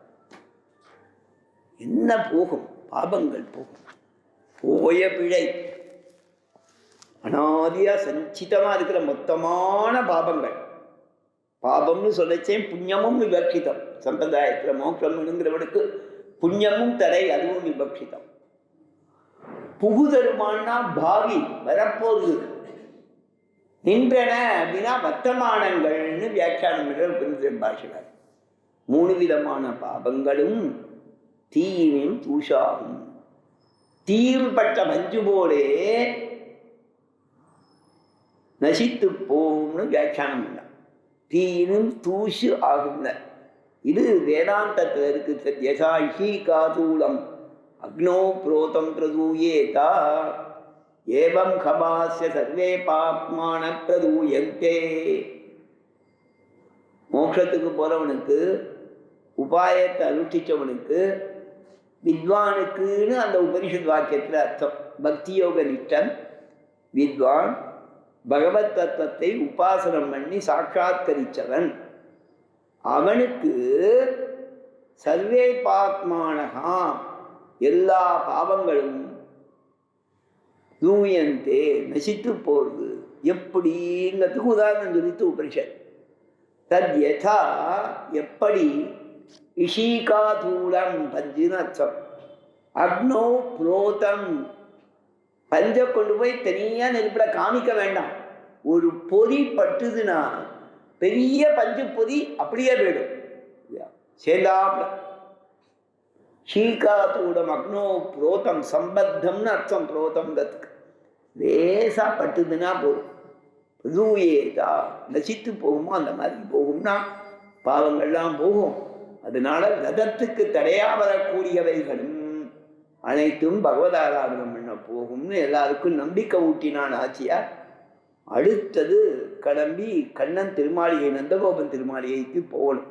என்ன போகும்? பாபங்கள் போகும். போய பிழை அனாதியா சஞ்சிதமா இருக்கிற மொத்தமான பாபங்கள். பாபம்னு சொல்லச்சேன் புண்ணியமும் விபக்ஷிதம். சம்பிரதாயத்தில் மோட்சம் வேணுங்கிறவனுக்கு புண்ணியமும் தடை, அதுவும் விபக்ஷிதம். புகுதருமானா பாவி வரப்போகுது. நின்றன அப்படின்னா வர்த்தமானங்கள்னு வியாக்கியானம் பாஷைகள். 3 விதமான பாபங்களும் தீயினும் தூஷாகும். தீயில் பட்ட மஞ்சு போலே நசித்து போகும்னு வியாக்கியானம் பண்ண. தீயினும் தூசு ஆகும்ல. இது வேதாந்தத்தில் இருக்கு. யசா ஹி காதூலம் அக்னோ புரோதம் பிரதூயேதா ஏவம் கபாஸ்ய சர்வே பாப்மான பிரதூயந்தே. மோட்சத்துக்கு போறவனுக்கு, உபாயத்தை அனுஷ்டிச்சவனுக்கு, வித்வானுக்குன்னு அந்த உபனிஷத் வாக்கியத்தில் அர்த்தம். பக்தி யோக நிஷ்டன் வித்வான், பகவத் தத்துவத்தை உபாசனம் பண்ணி சாட்சாத்கரிச்சவன், அவனுக்கு சர்வே பாத்மானகா எல்லா பாவங்களும் தூயந்தே நசித்து போகுது. எப்படிங்கிறதுக்கு உதாரணம் சொல்லித்து உபனிஷத். தத் யதா எப்படி, இஷீகாதூலம் பஞ்சுன்னு அர்த்தம். அக்னோ புரோதம், பஞ்சை கொண்டு போய் தனியாக நெருப்பில் காமிக்க வேண்டாம். ஒரு பொறி பட்டுதுன்னா பெரிய பஞ்சு பொறி அப்படியே போயிடும் சேர்ந்தாப்புல. ஷீகாதூடம் அக்னோ புரோதம் சம்பத்தம்னு அர்த்தம். புரோதம்ங்கிறதுக்கு லேசா பட்டுதுன்னா போதும். புதூயேதா நசித்து போகுமோ அந்த மாதிரி போகும்னா பாவங்கள்லாம் போகும். அதனால ரதத்துக்கு தடையா வரக்கூடியவைகளும் அனைத்தும் பகவதாராதனம் பண்ண போகும்னு எல்லாருக்கும் நம்பிக்கை ஊட்டினான் ஆச்சியார். அடுத்தது கிளம்பி கண்ணன் திருமாளிகை, நந்தகோபன் திருமாளிகைக்கு போகணும்.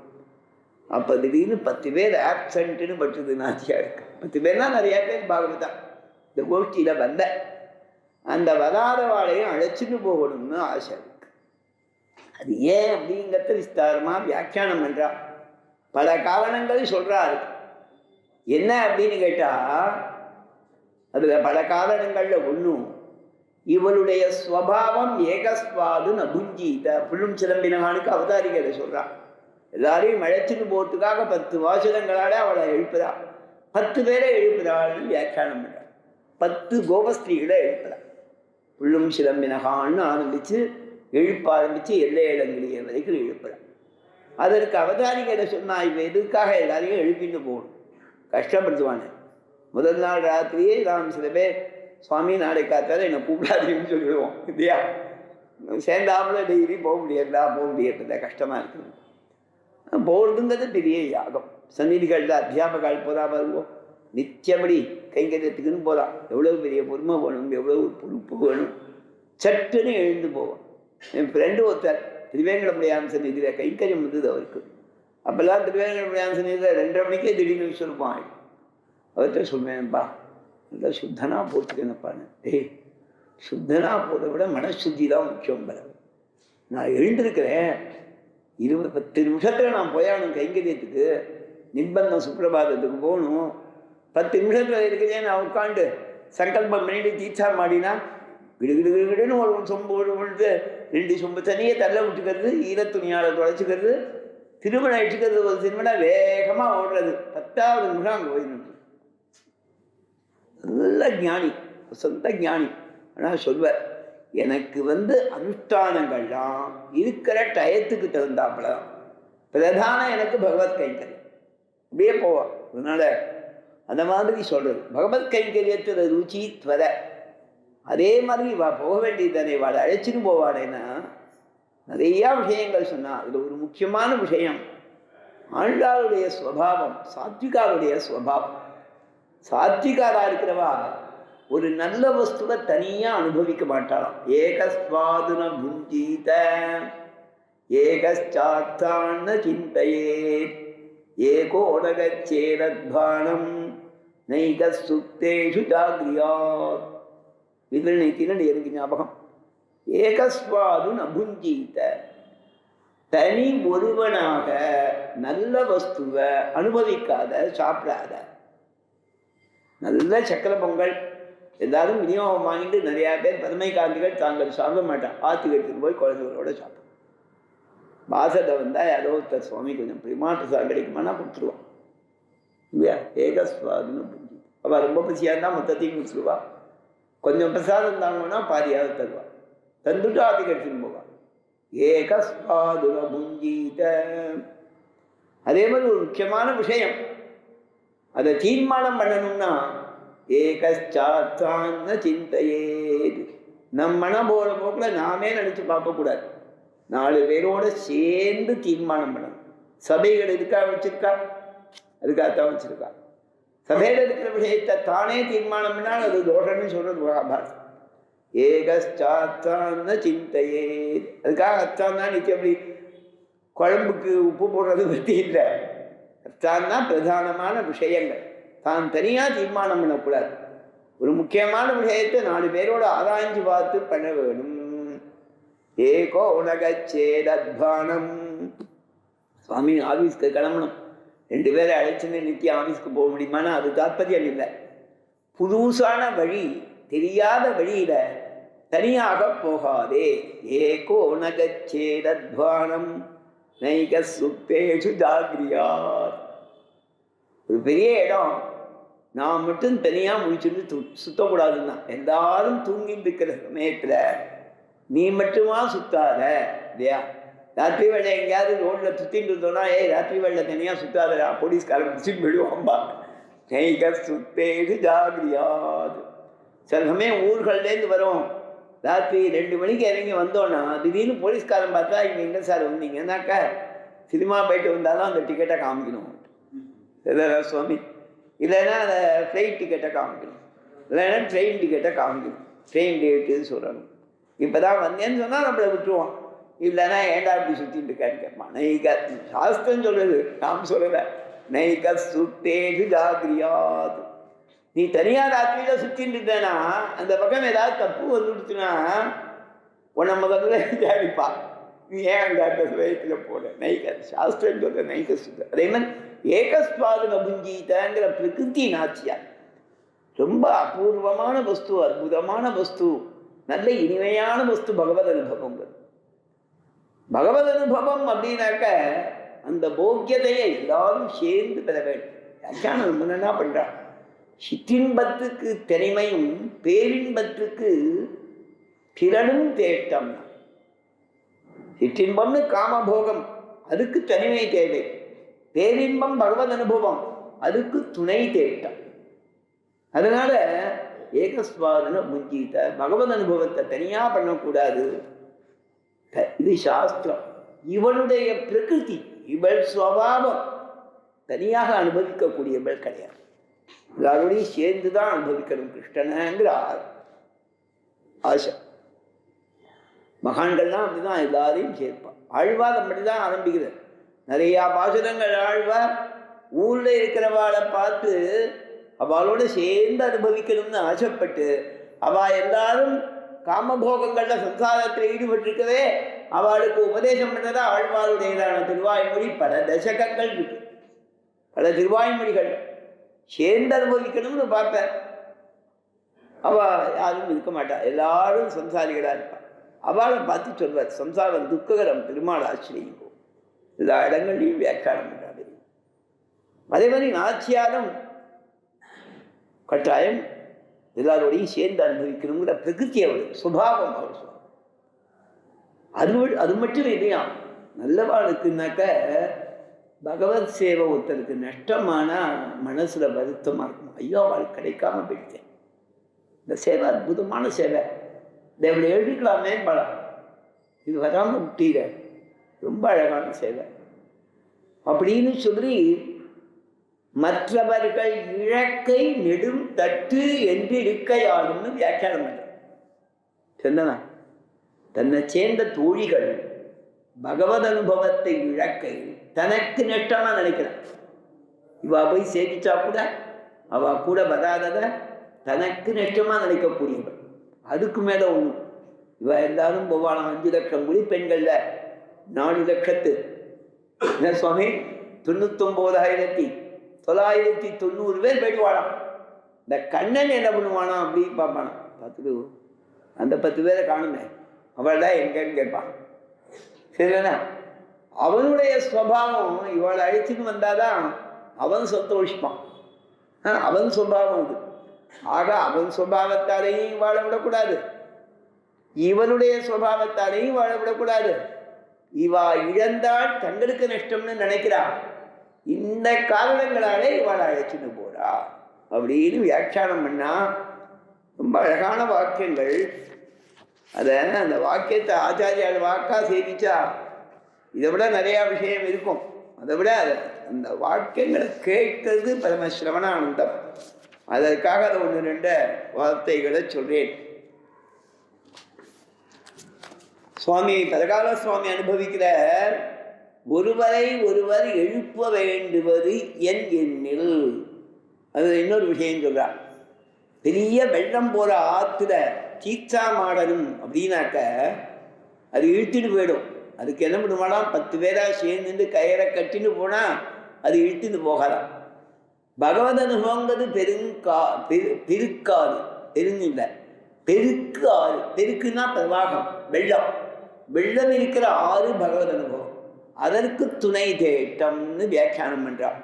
அப்போ திடீர்னு 10 பேர் ஆப்சண்ட்டுன்னு பட்டுது நாச்சியாருக்கு. 10 பேர்னா நிறையா பேர் பாகவதா இந்த கோஷ்டியில் வந்த. அந்த வராதவாளையும் அழைச்சிட்டு போகணும்னு ஆசை இருக்கு. அது ஏன் அப்படிங்கிறத விஸ்தாரமாக வியாக்கியானம் பண்ணுறா. பல காரணங்கள் சொல்கிறா இருக்கு. என்ன அப்படின்னு கேட்டால் அதில் பல காரணங்களில் ஒன்றும் இவளுடைய ஸ்வபாவம் ஏகஸ்வாது நபுஞ்சீத. புல்லும் சிலம்பினகானுக்கு அவதாரிகளை சொல்கிறான். எல்லாரையும் அழைச்சிட்டு போகிறதுக்காக 10 வாசகங்களால் அவளை எழுப்புறாள். 10 பேரை எழுப்புறாள்னு வியாக்கியானம் பண்ணுறாள். 10 கோபஸ்திரீகளை எழுப்புறாள். புல்லும் சிலம்பினகான்னு ஆரம்பித்து ஆரம்பித்து எல்லை இளங்கிலிய வரைக்கும் எழுப்புறாள். அதற்கு அவதாரிகளை சொன்னால் இப்போ எதுக்காக எல்லாரையும் எழுப்பிட்டு போகணும், கஷ்டப்படுத்துவானே. முதல் நாள் ராத்திரியே நாம் சில பேர் சுவாமி நாளை காத்தால என்னை கூப்பிடாதீங்கன்னு சொல்லிடுவோம் இல்லையா. சேர்ந்தாப்புல டெய்லி போக முடியறதில்ல, கஷ்டமாக இருக்குது. போகிறதுங்கிறது பெரிய யாகம். சந்நிதிகளில் அத்தியாபகால் போதா பாருங்கோ, நித்தியபடி கைங்கரியத்துக்குன்னு போகலாம். எவ்வளோ பெரிய பொறுமை வேணும், எவ்வளோ பொறுப்பு வேணும். சட்டுன்னு எழுந்து போவோம். என் ஃப்ரெண்டு ஒருத்தர் திருவேங்கடமுடியான் சந்நிதியில் கைங்கரியம் வந்தது அவருக்கு. அப்போல்லாம் திருவேங்கடமுடியான் சந்நிதியில் 2:30 மணிக்கே திடீர்னு விஸ்வரூபம் ஆகிடும். அவர்கிட்ட சொல்வேன்ப்பா, நல்லா சுத்தனாக போட்டுக்கணுப்பான்னு. சுத்தனாக போகிறத விட மனசுத்தி தான் முக்கியம். நான் எழுந்திருக்கிறேன், 10 நிமிஷத்தில் நான் போயானும் கைங்கரியத்துக்கு, நிர்பந்தம் சுப்பிரபாதத்துக்கு போகணும். 10 நிமிஷத்தில் இருக்கிறேன். நான் உட்காந்து சங்கல்பம் பண்ணிட்டு தீட்சா மாடினா கிடுகிடுன்னு ஒரு சொம்பு பொழுது 2 சொம்பு தனியே தள்ள விட்டுக்கிறது, ஈரத்துணியால் தொலைச்சிக்கிறது, திருமணம் அடிச்சுக்கிறது. ஒரு திருமணம் வேகமாக ஓடுறது. 10வது நிமிஷம் அங்கே போயிடணும். நல்ல ஞானி, சொந்த ஞானி. ஆனால் சொல்வார், எனக்கு அனுஷ்டானங்கள்லாம் இருக்கிற டயத்துக்கு தகுந்தாப்பலாம். பிரதானம் எனக்கு பகவத் கைங்கரியம். அப்படியே போவான். அதனால அந்த மாதிரி சொல்றது பகவத் கைங்கரியத்தில் ருச்சி துவர. அதே மாதிரி போக வேண்டியதானே, வாழை அழைச்சின்னு போவாளேன்னா நிறையா விஷயங்கள் சொன்னால் அதில் ஒரு முக்கியமான விஷயம் ஆண்டாளுடைய ஸ்வபாவம், சாத்விகாருடைய ஸ்வபாவம். சாத்விகாரா இருக்கிறவா ஒரு நல்ல வஸ்துவை தனியாக அனுபவிக்க மாட்டாளாம். ஏகஸ்வாதுன புஞ்சீத ஏகச்சாத்தான சிந்தையே ஏகோடகச்சேரத்பானம் நைக சுக்தேஷு ஜாகிரியாத். விதில் எனக்கு ஞாபகம். ஏகஸ்வாதுன புஞ்சீத, தனி ஒருவனாக நல்ல வஸ்துவை அனுபவிக்காத, சாப்பிடாத. நல்ல சக்கரை பொங்கல் எல்லாரும் விநியோகம் வாங்கிட்டு நிறையா பேர் பதுமை காந்திகள் தாங்கள் சாப்பிட மாட்டான். ஆற்றுக்கு எடுத்துட்டு போய் குழந்தைகளோட சாப்பிடும். வாசத்தை வந்தால் யாரோ ஒருத்தர் சுவாமி கொஞ்சம் பிரிமாட்டு சார் கிடைக்குமானா கொடுத்துருவான் இல்லையா. ஏகஸ்வாதுன்னு புரிஞ்சு அவள் ரொம்ப பசியாக இருந்தால் மொத்தத்தையும் கொடுத்துருவா. கொஞ்சம் பிரசாதம் தாங்கன்னா பாதியாக தருவாள். தந்துட்டு ஆற்றுக்கு எடுத்துன்னு போவாள். ஏகஸ்வாதுன புஞ்சீத. அதே மாதிரி ஒரு முக்கியமான விஷயம், அதை தீர்மானம் பண்ணணும்னா ஏகச்சாத்தான சிந்தையே. நம் மனம் போகிற போக்கில் நாமே நினச்சி பார்க்கக்கூடாது. 4 பேரோட சேர்ந்து தீர்மானம் பண்ணணும். சபைகள் எதுக்காக வச்சிருக்கா? அதுக்காகத்தான் வச்சிருக்கா. சபையில் இருக்கிற விஷயத்தை தானே தீர்மானம் பண்ணால் அது தோஷம்னு சொல்றது மகாபாரதம். ஏகச்சாத்தான சிந்தையே. அதுக்காக அத்தான் தான் நிச்சயம். அப்படி குழம்புக்கு உப்பு போடுறது பற்றி இல்லை. தான் தான் பிரதானமான விஷயங்கள். தான் தனியாக தீர்மானம் பண்ணக்கூடாது. ஒரு முக்கியமான விஷயத்தை 4 பேரோட ஆராய்ஞ்சு பார்த்து பண்ண வேணும். ஏகோ உலகச்சேதத்பானம். சுவாமி ஆஃபீஸ்க்கு கிளம்பணும், 2 பேரை அழைச்சுன்னு நித்தியம் ஆஃபீஸ்க்கு போக முடியுமானா அது தாற்பயம் இல்லை. புதுசான வழி, தெரியாத வழியில தனியாக போகாதே. ஏகோ உலகச்சேதத்பானம் நைக சுத்தேஷு ஜாகிரியாத். ஒரு பெரிய இடம், நான் மட்டும் தனியாக முடிச்சுட்டு சுத்தக்கூடாதுன்னா, எல்லாரும் தூங்கிட்டு இருக்கிற சமயத்தில் நீ மட்டுமா சுத்தாத இல்லையா. ராத்திரி வேலை எங்கேயாவது ரோட்டில் சுற்றிட்டு இருந்தோன்னா, ராத்திரி வேலை தனியாக சுத்தாதா, போலீஸ்காரன் பிடிச்சிட்டு போயிடுவாம்பா. நைக சுத்தேஷு ஜாகிரியாத். சில சமயம் ஊர்கள்லேருந்து வரும், ராத்திரி 2 மணிக்கு இறங்கி வந்தோன்னா திடீர்னு போலீஸ்காரன் பார்த்தா இங்கே எங்கே சார் வந்தீங்கன்னாக்கா, சினிமா போயிட்டு வந்தாலும் அந்த டிக்கெட்டை காமிக்கணும் சுவாமி, இல்லைன்னா அந்த ஃப்ளைட் டிக்கெட்டை காமிக்கணும், இல்லைன்னா ட்ரெயின் டிக்கெட்டை காமிக்கணும். ட்ரெயின் டேட்டுன்னு சொல்லணும். இப்போ தான் வந்தேன்னு சொன்னால் நம்மளை விட்டுருவான். இல்லைன்னா ஏண்டா இப்படி சுற்றிட்டு இருக்கான்னு கேட்பான். நைக சாஸ்திரம் சொல்லுது, நாம் சொல்லலை. நைக சுத்தேஷு ஜாகிரியாத். நீ தனியாக ராத்திரியில் சுற்றிட்டு இருந்தேன்னா அந்த பக்கம் ஏதாவது தப்பு வந்துடுச்சுன்னா உன்னை முதல்ல விசாரிப்பா, நீ ஏன் அந்த வயத்தில் போட. நைக சாஸ்திரம் சொல்ற நைக சுத்த. அதே மாதிரி ஏகஸ்வாதன புஞ்சீதங்கிற பிரகிருதி நாச்சியார். ரொம்ப அபூர்வமான வஸ்து, அற்புதமான வஸ்து, நல்ல இனிமையான வஸ்து பகவத் அனுபவம். பகவத் அனுபவம் அப்படின்னாக்க அந்த போக்கியதையை எல்லாரும் சேர்ந்து பெற வேண்டும். வியாக்கியானம் என்ன பண்றான், சிற்றின்பத்துக்கு தனிமையும் பேரின்பத்துக்கு திறனும் தேட்டம். சிற்றின்பம்னு காமபோகம், அதுக்கு தனிமை தேவை. பேரின்பம் பகவத் அனுபவம், அதுக்கு துணை தேட்டம். அதனால ஏகஸ்வாதன முஞ்சீத, பகவத் அனுபவத்தை தனியா பண்ணக்கூடாது. இது சாஸ்திரம். இவனுடைய பிரகிருதி, இவள் சுவாவம் தனியாக அனுபவிக்கக்கூடியவள் கிடையாது. எல்லாரோடையும் சேர்ந்துதான் அனுபவிக்கணும் கிருஷ்ணனுங்கிற ஆசை. மகான்கள்லாம் அப்படிதான் எல்லாரையும் சேர்ப்பான். ஆழ்வார் அப்படிதான் ஆரம்பிக்கிறது. நிறையா பாசுரங்கள் ஆழ்வார் ஊர்ல இருக்கிறவாளை பார்த்து அவளோட சேர்ந்து அனுபவிக்கணும்னு ஆசைப்பட்டு, அவ எல்லாரும் காமபோகங்கள்ல சம்சாரத்தில் ஈடுபட்டிருக்கவே அவளுக்கு உபதேசம் பண்ணதா ஆழ்வாருடையதான திருவாய்மொழி. பல தசகங்கள் இருக்கு, பல திருவாய்மொழிகள் சேர்ந்து அனுபவிக்கணும்னு பார்ப்பேன். அவ யாரும் இருக்க மாட்டா, எல்லாரும் சம்சாரிகளா இருப்பாள். அவளை பார்த்து சொல்வார், சம்சாரம் துக்ககரம் பெருமாள் ஆச்சரியம். எல்லா இடங்கள்லையும் வியாக்கியானம் பண்றாரு. அதே மாதிரி நாச்சியாரும் கட்டாயம் எல்லாரோடையும் சேர்ந்து அனுபவிக்கணுங்கிற பிரகிருதி அவளுக்கு சுபாவம். அவள் அது மட்டும் இல்லையா, நல்லவாளுக்குனாக்க பகவத் சேவை ஒருத்தருக்கு நஷ்டமானா மனசுல வருத்தமா இருக்கும். ஐயோ அவளுக்கு கிடைக்காம போயிட்டேன், இந்த சேவை அற்புதமான சேவை, இதை எழுதிக்கலாமே படம், இது வராம விட்டீர, ரொம்ப அழகான சேவை அப்படின்னு சொல்லி மற்றவர்கள் இழக்கை நெடும் தட்டு என்று இருக்கையாளும்னு வியாக்கியானம் பண்ற. சொன்னா தன்னை சேர்ந்த தோழிகள் பகவத் அனுபவத்தை இழக்கை தனக்கு நஷ்டமா நினைக்கிறான். இவா போய் சேவிச்சா கூட அவ கூட வராதத தனக்கு நஷ்டமா நினைக்கக்கூடியவள். அதுக்கு மேல ஒண்ணு, இவ எல்லாரும் போவாளாம் 5 லட்சம் மொழி பெண்கள்ல 4 லட்சத்து என்ன சுவாமி 99,990 பேர் போயிடுவாளாம். இந்த கண்ணன் என்ன பண்ணுவானா அப்படின்னு பார்ப்பானா, பார்த்துட்டு அந்த 10 பேரை காணுமே அவள்தான் எங்கன்னு கேட்பான். சரிண்ணா, அவனுடைய ஸ்வபாவம் இவளை அழைச்சின்னு வந்தாதான் அவன் சந்தோஷிப்பான். அவன் சுபாவம் இது. ஆக அவன் சுபாவத்தாலேயும் வாழ விடக்கூடாது, இவனுடைய சுபாவத்தாலேயும் வாழ விடக்கூடாது. இவா இழந்தால் தங்களுக்கு நஷ்டம்னு நினைக்கிறா. இந்த காரணங்களாலே இவாளை அழைச்சிட்டு போறா அப்படின்னு வியாக்கியானம் பண்ணா. ரொம்ப அழகான வாக்கியங்கள். அதை அந்த வாக்கியத்தை ஆச்சாரியால் வாக்கா சேவிச்சா இதை விட நிறையா விஷயம் இருக்கும். அதை விட அந்த வாக்கியங்களை கேட்கறது பரமசிரவணானந்தம். அதற்காக அதை 1-2 வார்த்தைகளை சொல்றேன். சுவாமி பரகால சுவாமி அனுபவிக்கிற ஒருவரை ஒருவர் எழுப்ப வேண்டுவது என் எண்ணில். அது இன்னொரு விஷயம் சொல்றார். பெரிய வெள்ளம் போற ஆத்துல சீச்சா மாடணும் அப்படின்னாக்க அது இழுத்துட்டு போயிடும். அதுக்கு என்ன பண்ணுவானா 10 பேரா சேர்ந்து கயிறை கட்டின்னு போனா அது இழுத்துட்டு போகலாம். பகவத் அனுபவங்கிறது பெருக்காது, பெருங்கில்லை, பெருக்கு ஆறு. பெருக்குன்னா பிரவாகம், வெள்ளம். வெள்ளம் இருக்கிற ஆறு பகவத் அனுபவம். அதற்கு துணை தேட்டம்னு வியாக்கியானம் பண்றான்.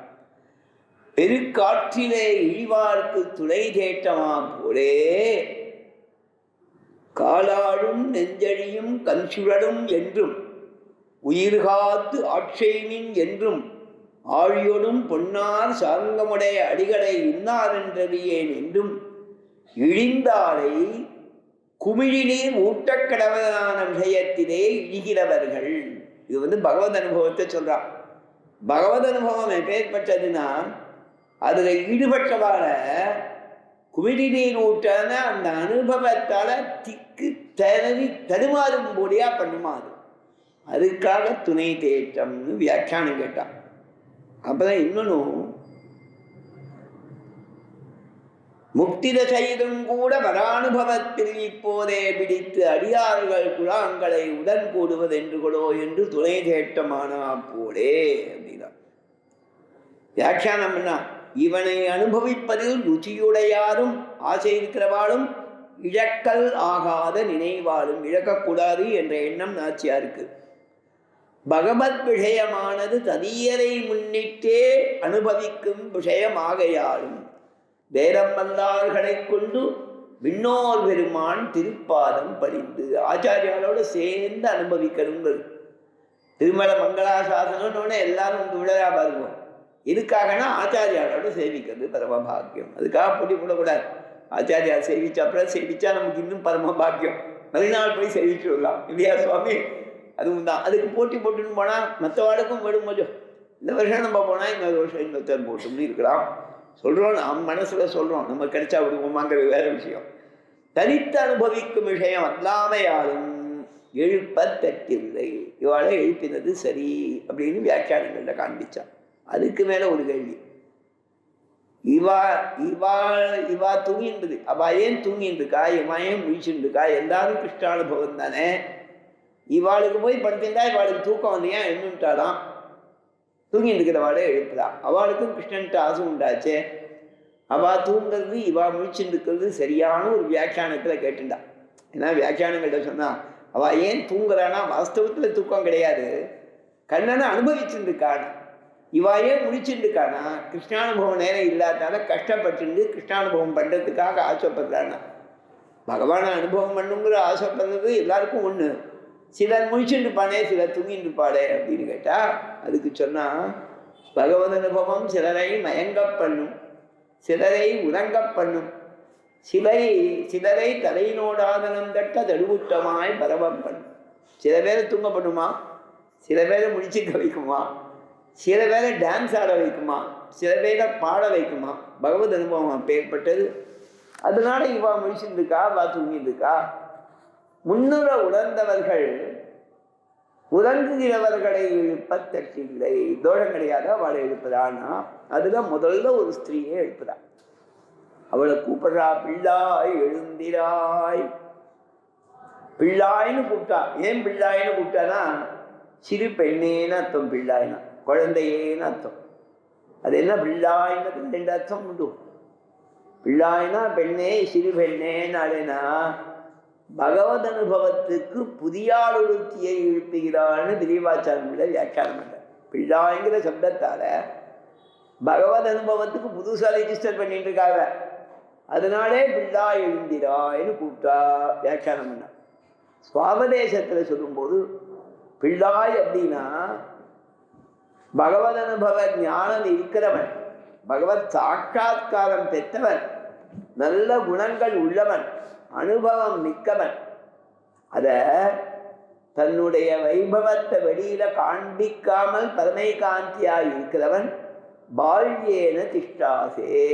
பெருக்காற்றிலே இழிவார்க்கு துணை தேட்டமா போலே காலாழும் நெஞ்சழியும் கண்சுழலும் என்றும் உயிர்காத்து ஆட்சேனின் என்றும் ஆழியோடும் பொன்னார் சாங்கமுடைய அடிகளை இன்னாரென்றறியேன் என்றும் இழிந்தாரை குமிழினீர் ஊட்டக்கடவதான விஷயத்திலே இழிகிறவர்கள். இது பகவத் அனுபவத்தை சொல்றான். பகவத் அனுபவம் எப்பேற்பட்டதுன்னா அதுல ஈடுபட்டவாற குமிழி நீர் ஊட்டான அந்த அனுபவத்தால திக்கு தனி தடுமாறும்படியா பண்ணுமாறு. அதுக்காக துணை தேட்டம்னு வியாக்கியானம் கேட்டான். அப்பதான் இன்னொன்னும் முக்தி தசையிலும் கூட வரானுபவத்தில் இப்போதே பிடித்து அடியார்கள் குழாங்களை உடன் கூடுவது என்று கொடோ என்று துணை தேட்டமானா போலே அப்படின்னா வியாக்கியானம்னா இவனை அனுபவிப்பதில் ருச்சியுடையாரும் ஆசை இருக்கிறவாளும் இழக்கல் ஆகாத நினைவாலும் இழக்கக்கூடாது என்ற எண்ணம் நாச்சியாருக்கு. பகவத் விஷயமானது ததியரை முன்னிட்டே அனுபவிக்கும் விஷயமாகையாலும் வேரம் வல்லார்களை கொண்டு விண்ணோர் பெருமான் திருப்பாதம் பணிந்து ஆச்சாரியாலோடு சேர்ந்து அனுபவிக்கணுங்கிறது. திருமல மங்களாசாசனம்னு எல்லாரும் வந்து விழா பாருவோம். எதுக்காகனா ஆச்சாரியாலோடு சேவிக்கிறது பரமபாக்கியம். அதுக்காக போட்டி போடக்கூடாது. ஆச்சாரியார் சேவிச்சா அப்புறம் சேவிச்சா நமக்கு இன்னும் பரமபாக்கியம். மறுநாள் போய் சேவிச்சு விடலாம் இல்லையா சுவாமி? அதுவும் தான். அதுக்கு போட்டி போட்டுன்னு போனால் மற்றவாளுக்கும் விடும் கொஞ்சம். இந்த வருஷம் நம்ம போனால் இன்னொரு வருஷம் இன்னொருத்தர் போட்டுன்னு இருக்கலாம். சொல்கிறோம், நாம் மனசில் சொல்கிறோம், நம்ம கிடைச்சா விடுவோமாங்கிறது வேறு விஷயம். தனித்து அனுபவிக்கும் விஷயம் அல்லாமையாலும் எழுப்பத்தட்டில்லை. இவாளை எழுப்பினது சரி அப்படின்னு வியாக்கியானங்களில் காண்பிச்சான். அதுக்கு மேலே ஒரு கேள்வி, இவா தூங்கின்றது, அவ ஏன் தூங்கின்றிருக்கா, இவன் ஏன் முழிச்சுருக்கா? எல்லாரும் கிருஷ்ணானுபவம் தானே. இவாளுக்கு போய் படுத்திருந்தா இவாளுக்கு தூக்கம் வந்து ஏன் எழுந்துட்டாலாம்? தூங்கிட்டு இருக்கிறவாளே எழுப்புதான். அவளுக்கும் கிருஷ்ணன்ட்டு ஆசை உண்டாச்சே. அவள் தூங்குறது இவா முழிச்சுட்டு இருக்கிறது சரியான ஒரு வியாக்கியானத்தில் கேட்டுண்டா. ஏன்னா வியாக்கியானங்கள்ட்ட சொன்னால் அவள் ஏன் தூங்குறானா, வாஸ்தவத்தில் தூக்கம் கிடையாது, கண்ணனை அனுபவிச்சுருக்கானா. இவா ஏன் முழிச்சுருக்கானா, கிருஷ்ணானுபவம் நேரம் இல்லாதால கஷ்டப்பட்டு கிருஷ்ணானுபவம் பண்ணுறதுக்காக ஆசைப்படுறானா. பகவானை அனுபவம் பண்ணுங்கிற ஆசைப்படுறது எல்லாருக்கும் ஒன்று. சிலர் முழிச்சுட்டு இருப்பானே, சிலர் தூங்கிட்டு இருப்பாளே அப்படின்னு கேட்டால் அதுக்கு சொன்னால் பகவத் அனுபவம் சிலரை மயங்க பண்ணும், சிலரை உறங்க பண்ணும், சிலரை தலையினோடாதனம் தட்ட தடுவுட்டமாய் பரவம் பண்ணும். சில பேரை தூங்க பண்ணுமா, சில பேரை முடிச்சுக்க வைக்குமா, சில பேரை டான்ஸ் ஆட வைக்குமா, சில பேரை பாட வைக்குமா. பகவத் அனுபவம் அப்பேற்பட்டது. அதனால இவா முடிச்சுருக்கா, வா தூங்கிட்டுருக்கா. முன்னுற உணர்ந்தவர்கள் உறங்குகிறவர்களை எழுப்பத்தட்டில்லை. தோஷம் கிடையாது அவளை எழுப்பதான்னா. அதுல முதல்ல ஒரு ஸ்திரீயை எழுப்புதா. அவளை கூப்பிடுறா, பிள்ளாய் எழுந்திராய். பிள்ளாயின்னு கூப்பிட்டா. ஏன் பிள்ளாயின்னு கூப்பிட்டானா, சிறு பெண்ணேன்னு அர்த்தம். பிள்ளாயினா குழந்தையேன்னு அர்த்தம். அது என்ன பிள்ளாயின்னு ரெண்டு அர்த்தம் உண்டு. பிள்ளாயினா பெண்ணே, சிறு பெண்ணேன்னாலேனா பகவத் அனுபவத்துக்கு புதியாளுத்தியை எழுப்புகிறான்னு திரிவாச்சாரங்கள வியாக்கியானம் பண்ண. பிள்ளாய்ங்கிற சப்தத்தால பகவத் அனுபவத்துக்கு புதுசாக ரெஜிஸ்டர் பண்ணிட்டு இருக்காங்க. அதனாலே பிள்ளா எழுந்திராய்னு கூப்பிட்டா வியாக்கியானம் பண்ண. சுவாபதேசத்தில் சொல்லும்போது பிள்ளாய் அப்படின்னா பகவத் அனுபவ ஞானம் இருக்கிறவன், பகவத் சாட்சாத்காரம் பெற்றவன், நல்ல குணங்கள் உள்ளவன், அனுபவம் மிக்கவன். அத தன்னுடைய வைபவத்தை வெளியில காண்பிக்காமல் பரமை காந்தியாய் இருக்கிறவன் பால்யேன திஷ்டாசே.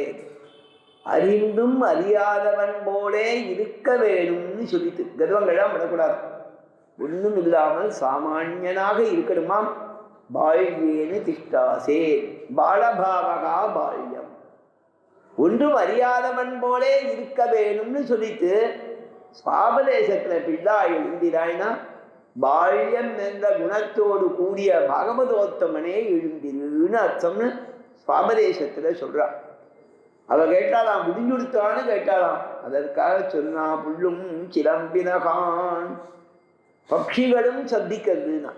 அறிந்தும் அறியாதவன் போலே இருக்க வேணும்னு சொல்லிட்டு கர்வங்கள்லாம் விடக்கூடாது. ஒன்றும் இல்லாமல் சாமானியனாக இருக்கணுமாம். பால்யேன திஷ்டாசே. பாலபாவகா பால்யம். ஒன்றும் அறியாதவன் போலே இருக்க வேணும்னு சொல்லிட்டு சுவாபதேசத்துல பிள்ளா எழுந்திராய்னா பால்யம் என்ற குணத்தோடு கூடிய பாகவதோத்தமனே எழுந்திருன்னு அர்த்தம்னு சுவாபதேசத்துல சொல்றான். அவ கேட்டாலாம், முடிஞ்சுடுத்தான்னு கேட்டாலாம். அதற்காக சொன்னா, புல்லும் சிலம்பினகான். பட்சிகளும் சந்திக்கிறதுனா,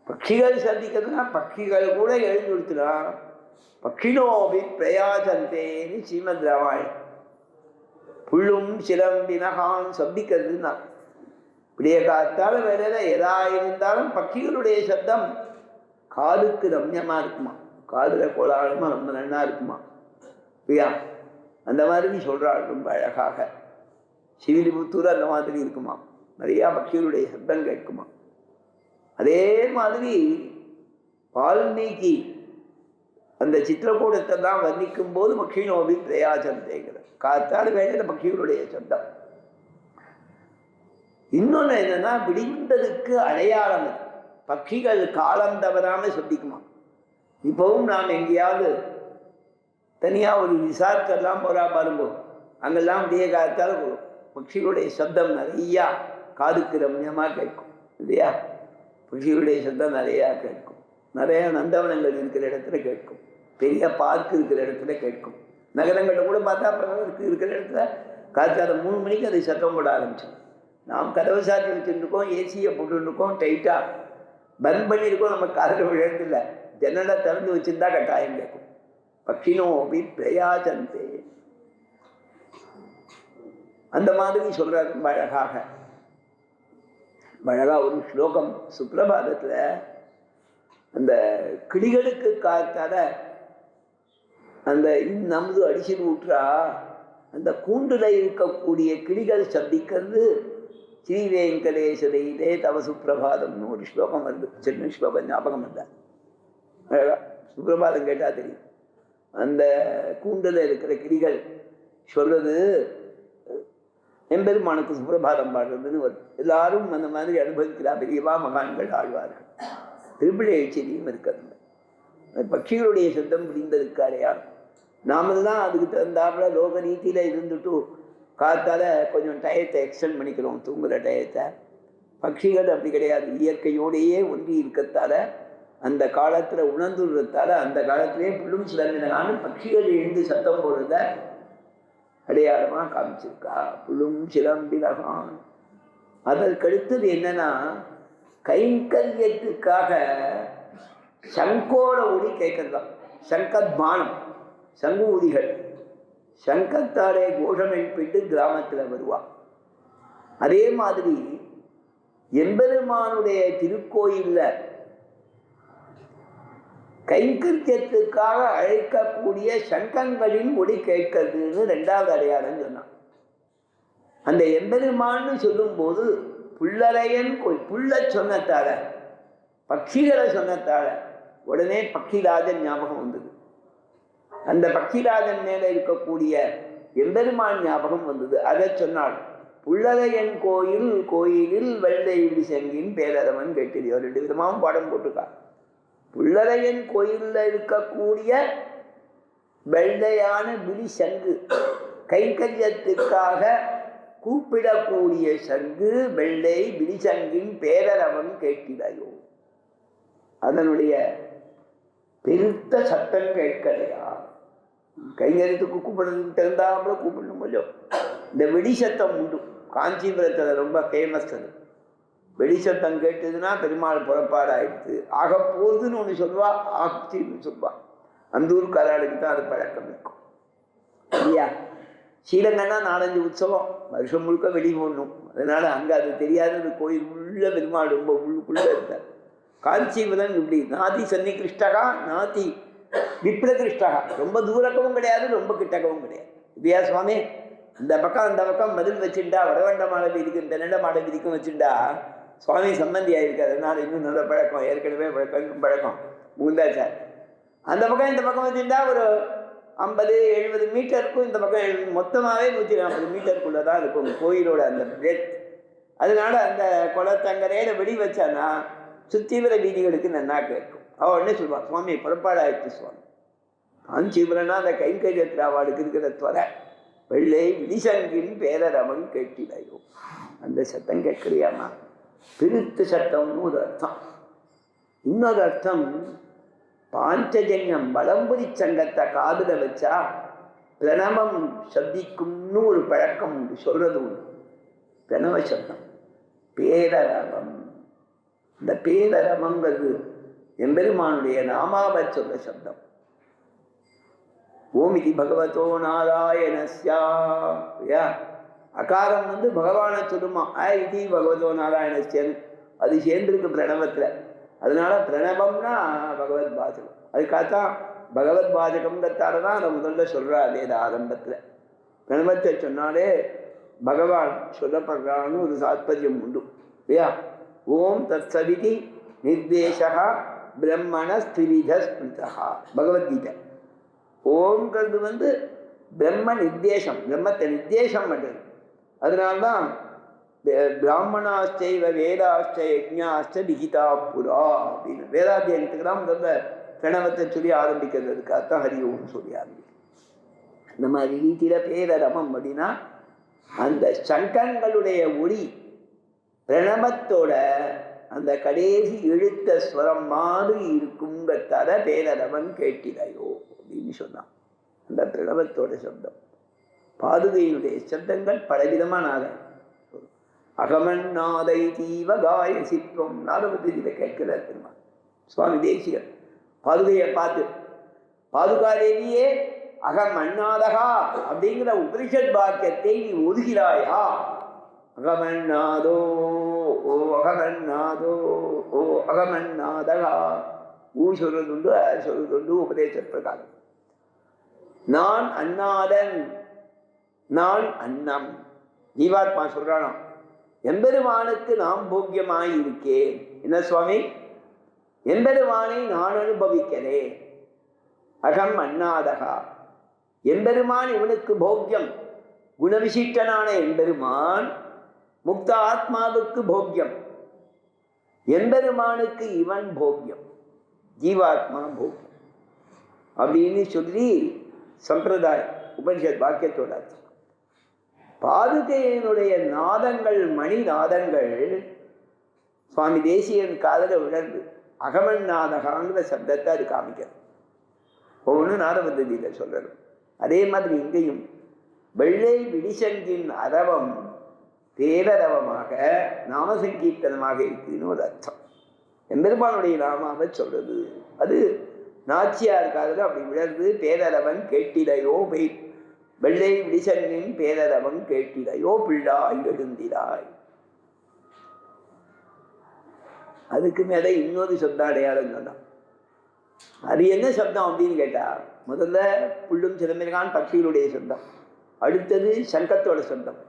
பட்சிகள் சந்திக்கிறதுனா பட்சிகள் கூட எழுந்துடுத்துலாம். பட்சினோபி பிரயாசந்தேன்னு ஸ்ரீமத் ராமாயணம். புல்லும் சிலம்பினகான் சப்திக்கிறதுனா இப்படியே காத்தால வேற எதா இருந்தாலும் பட்சிகளுடைய சப்தம் காதுக்கு ரம்யமா இருக்குமா, காதுல கோலாகலமா ரொம்ப நன்னா இருக்குமா. இல்லையா? அந்த மாதிரி சொல்றாள் ரொம்ப அழகாக. சிவிலிபுத்தூர் அந்த மாதிரி இருக்குமா, நிறையா பட்சிகளுடைய சப்தம் கேட்குமா. அதே மாதிரி வால்மீகி அந்த சித்திரக்கூடத்தை தான் வர்ணிக்கும் போது பக்ஷினோபி பிரயாசந்தேங்கிற காத்தாடு வேண்டிய பக்ஷிகளுடைய சப்தம். இன்னொன்று என்னன்னா, விடிந்ததுக்கு அடையாளம் பட்சிகள் காலம் தவறாம சப்திக்குமா. இப்பவும் நாம் எங்கேயாவது தனியாக ஒரு ரிசார்ட்டெல்லாம் போகிறா பாருங்க, அங்கெல்லாம் அப்படியே காத்தால் பட்சிகளுடைய சப்தம் நிறையா காதுக்கு ரம்யமாக கேட்கும் இல்லையா. பட்சிகளுடைய சப்தம் நிறையா கேட்கும், நிறையா நந்தவனங்கள் இருக்கிற இடத்துல கேட்கும். பெரிய பார்க் இருக்கிற இடத்துல கேட்கும். நகரங்களில் கூட பார்த்தா இருக்கிற இடத்துல காத்தால 3 மணிக்கு அதை சத்தம் போட ஆரம்பிச்சோம். நாம் கதவை சாத்தி வச்சுருக்கோம், ஏசியை போட்டுருக்கோம், டைட்டாக பர்ன் பண்ணியிருக்கோம், நம்ம காதில் விழுறதில்லை. ஜன்னலை திறந்து வச்சுருந்தா கட்டாயம் கேட்கும். பக்ஷினோபி பிரயாஜந்தே. அந்த மாதிரி சொல்றாரு ரொம்ப அழகாக. அழகா ஒரு ஸ்லோகம் சுப்ரபாதத்தில் அந்த கிளிகளுக்கு காத்தால அந்த நமுது அடிச்சு ஊற்றா அந்த கூண்டுல இருக்கக்கூடிய கிளிகள் சப்திக்கிறது ஸ்ரீ வெங்கடேஸ்வரையிலே தவ சுப்பிரபாதம்னு ஒரு ஸ்லோகம் வருது. சின்ன ஸ்லோகம் ஞாபகம் இல்லை. அழகா சுப்பிரபாதம் கேட்டா தெரியும். அந்த கூண்டுல இருக்கிற கிளிகள் சொல்றது எம்பெருமானுக்கு சுப்பிரபாதம் பாடுறதுன்னு வருது. எல்லாரும் அந்த மாதிரி அனுபவிக்கிறா பெரியவா மகான்கள் ஆழ்வார்கள். திருப்பிழை எழுச்சியும் இருக்கிறது. பட்சிகளுடைய சத்தம் புரிந்திருக்காரையா. நாமெல்லாம் அதுக்கு தகுந்தாப்புல லோக ரீதியில இருந்துட்டு காத்தால கொஞ்சம் டயத்தை எக்ஸ்டெண்ட் பண்ணிக்கிறோம், தூங்குற டயத்தை. பட்சிகள் அப்படி கிடையாது. இயற்கையோடையே ஒன்றி இருக்கத்தால அந்த காலத்துல உணர்ந்துடுறதால அந்த காலத்திலே புல்லும் சிலம்பினான்னு பட்சிகள் எழுந்து சத்தம் போடுறத அடையாளமா காமிச்சிருக்கா. புல்லும் சிலம்பினகான். அதற்கடுத்தது என்னன்னா, கைங்கரியத்துக்காக சங்கோட ஒளி கேட்கறதான். சங்கத்மானம், சங்கு ஊதிகள் சங்கத்தாலே கோஷம் எழுப்பிட்டு கிராமத்தில் வருவா. அதே மாதிரி எம்பெருமானுடைய திருக்கோயில்ல கைங்கரியத்துக்காக அழைக்கக்கூடிய சங்கங்களின் ஒளி கேட்கிறதுன்னு 2வது அடையாளம் சொன்னான். அந்த எம்பெருமான்னு சொல்லும் போது புள்ளரையன் புள்ள சொன்னத்தால, பட்சிகளை சொன்னத்தால உடனே பக்ஷிராஜன் ஞாபகம் வந்தது. அந்த பக்ஷிராஜன் மேல இருக்கக்கூடிய எம்பெருமான் ஞாபகம் வந்தது. அதை சொன்னாள். புள்ளரையன் கோயில் கோயிலில் வெள்ளை விழிசங்கின் பேரரவன் கேட்டியோ. 2 விதமாகவும் பாடம் போட்டிருக்கா. புள்ளரையன் கோயில்ல இருக்கக்கூடிய வெள்ளையான விழிசங்கு, கைங்கரியத்துக்காக கூப்பிடக்கூடிய சங்கு, வெள்ளை விழிசங்கின் பேரரவன் கேட்கிறாயோ. அதனுடைய பெருத்த சத்தம் கேட்கலையா. கைங்கரியத்துக்கு கூப்பிடுறதுக்கு தெரிந்தாப்புல கூப்பிடணும். கொஞ்சம் இந்த வெடி சத்தம் உண்டு. காஞ்சிபுரத்தில் ரொம்ப ஃபேமஸ் அது. வெடி சத்தம் கேட்டதுன்னா பெருமாள் புறப்பாடு ஆயிடுச்சு, ஆகப்போகுதுன்னு ஒன்று சொல்லுவா, ஆச்சின்னு சொல்லுவா. அந்த ஊருக்காரர்களுக்கு தான் அது பழக்கம் இருக்கும் இல்லையா. ஸ்ரீரங்கன்னா 4-5 உற்சவம் வருஷம் முழுக்க வெடி போடணும். அதனால அங்கே அது தெரியாதது. கோயில் உள்ள பெருமாள் ரொம்ப உள்ளுக்குள்ள இருந்தார். காஞ்சிபுரம் இப்படி நாதி சன்னி கிருஷ்டகா, நாதி விப்ர கிருஷ்டகா. ரொம்ப தூரக்கவும் கிடையாது, ரொம்ப கிட்டக்கவும் கிடையாது இல்லையா சுவாமி. இந்த பக்கம் அந்த பக்கம் மதில் வச்சுட்டா வடவண்ட மாலை வீதிக்கும் தென்னண்ட மாலை வீதிக்கும் வச்சுட்டா சுவாமி சம்பந்தி ஆயிருக்கு. அதனால இன்னும் நல்ல பழக்கம், ஏற்கனவே பழக்கம் முகுந்தாச்சார். அந்த பக்கம் இந்த பக்கம் வச்சுட்டா ஒரு 50-70 மீட்டருக்கும், இந்த பக்கம் 70, மொத்தமாகவே 140 மீட்டருக்குள்ளே தான் இருக்கும் கோயிலோட அந்த பிரெத். அதனால அந்த குளத்தங்கரையில வெடி வச்சானா சுற்றி வர வீதிகளுக்கு நன்னா கேட்கும். அவள் உடனே சொல்லுவாள், சுவாமி புறப்பாடு ஆயிடுச்சு சுவாமி. காஞ்சிபுரம்னா அந்த கைங்கரியத்தில் அவளுக்கு இருக்கிற துறை. வெள்ளை விழிசங்கின் பேரரவன் கேட்டிலையோ. அந்த சத்தம் கேட்கறியாமா. பிரித்து சத்தம்னு ஒரு அர்த்தம். இன்னொரு அர்த்தம், பாஞ்சஜன்யம் வலம்புரி சங்கத்தை காதுல வச்சா பிரணவம் சப்திக்கும்னு ஒரு பழக்கம் உண்டு, சொல்றது உண்டு. பிரணவ சப்தம் பேரரவம். இந்த பேரரவங்கிறது எம்பெருமானுடைய நாமாவை சொல்ற சப்தம். ஓமிதி பகவதோ நாராயணஸ்யா. அகாரம் பகவானை சொல்லுமா, இது பகவதோ நாராயணஸ்யன்னு. அது சேர்ந்திருக்கு பிரணவத்தில். அதனால பிரணவம்னா பகவத் பாஜகம். அதுக்காகத்தான் பகவத் பாஜகம்ங்கிறதால தான் அதை முதல்ல சொல்கிறா. அதே ஆரம்பத்தில் பிரணவத்தை சொன்னாலே பகவான் சொல்லப்படுறான்னு ஒரு தாத்பரியம் உண்டு இல்லையா. ஓம் தத் சவிதி நிர்தேசா பிரம்மண ஸ்திரித ஸ்மிருதா. பகவத்கீதை. ஓம்ங்கிறது பிரம்ம நிர்தேசம், பிரம்மத்தை நிர்தேசம் பண்ணுறது. அதனால்தான் பிராமணாச்சைவ வேதாச்ச யஜ்ஞாச்ச விகிதா புரா அப்படின்னு வேதாத்தியனத்துக்கு தான் முதல்ல பிரணவத்தை சொல்லி ஆரம்பிக்கிறது. அதுக்காகத்தான் ஹரி ஓம் சொல்லி ஆரம்பிக்கும். இந்த மாதிரி ரீதியில பேரரமம் அப்படின்னா அந்த சங்கங்களுடைய ஒளி பிரணவத்தோட அந்த கடைசி எழுத்த ஸ்வரம் மாதிரி இருக்குங்கிறதால பேரரவன் கேட்டிலையோ. ஓம்னு சொன்னான். அந்த பிரணவத்தோட சப்தம். பாதுகையினுடைய சப்தங்கள் பலவிதமான நாதம். அகமன் நாதை தீவ காய சிற்பம் நாதபத்தியில கேட்கிறார் பெருமாள் சுவாமி தேசிகர். பாதுகையை பார்த்து, பாதுகாதேவியே அகம் அண்ணாதகா அப்படிங்கிற உபனிஷத் வாக்கியத்தை நீ ஒதுகிறாயா? அகமன்னாதோ ஓ அகமன்னாதோ ஓ அகமன்னாதகா. சொல்றதுண்டு சொல்றதுண்டு உபதேச பிரகாரம். நான் அண்ணாதன், நான் அன்னம். ஜீவாத்மா சொல்றானா எம்பெருமானுக்கு நாம் போக்கியமாய் இருக்கேன். என்ன சுவாமி? எம்பெருமானை நான் அனுபவிக்கிறேன். அகம் அண்ணாதகா. எம்பெருமான் இவனுக்கு போக்கியம். குணவிசிஷ்டனான எம்பெருமான் முக்த ஆத்மாவுக்கு போக்கியம். எம்பெருமானுக்கு இவன் போக்கியம், ஜீவாத்மா போக்கியம் அப்படின்னு சொல்லி சம்பிரதாயம் உபனிஷத் வாக்கியத்தோட அர்த்தம். பாதுகையினுடைய நாதங்கள், மணி நாதங்கள் சுவாமி தேசியன் காதல விழந்து அகமன் நாதகாங்கிற சப்தத்தை அது காமிக்கிறது. ஒவ்வொன்றும் நாத பദ്ധதியில சொல்றது. அதே மாதிரி இங்கேயும் வெள்ளை விடிசங்கின் அரவம் பேரரவமாக நாமசங்கீர்த்தனமாக இருக்குன்னு ஒரு அர்த்தம். எம்பெருமானுடைய நாமாவை சொல்றது. அது நாச்சியார் காதல அப்படி விழந்து பேரரவன் கேட்டிலையோ வெள்ளை விடிசங்கின் பேரரவன் கேட்டிலையோ பிள்ளாய் எழுந்திராய். அதுக்கு மேல இன்னொரு சப்தம் அடையாளம் சொன்னான். அது என்ன சப்தம் அப்படின்னு கேட்டா, முதல்ல புள்ளும் சிலம்பிரகான் பட்சிகளுடைய சப்தம், அடுத்தது சங்கத்தோட சப்தம்,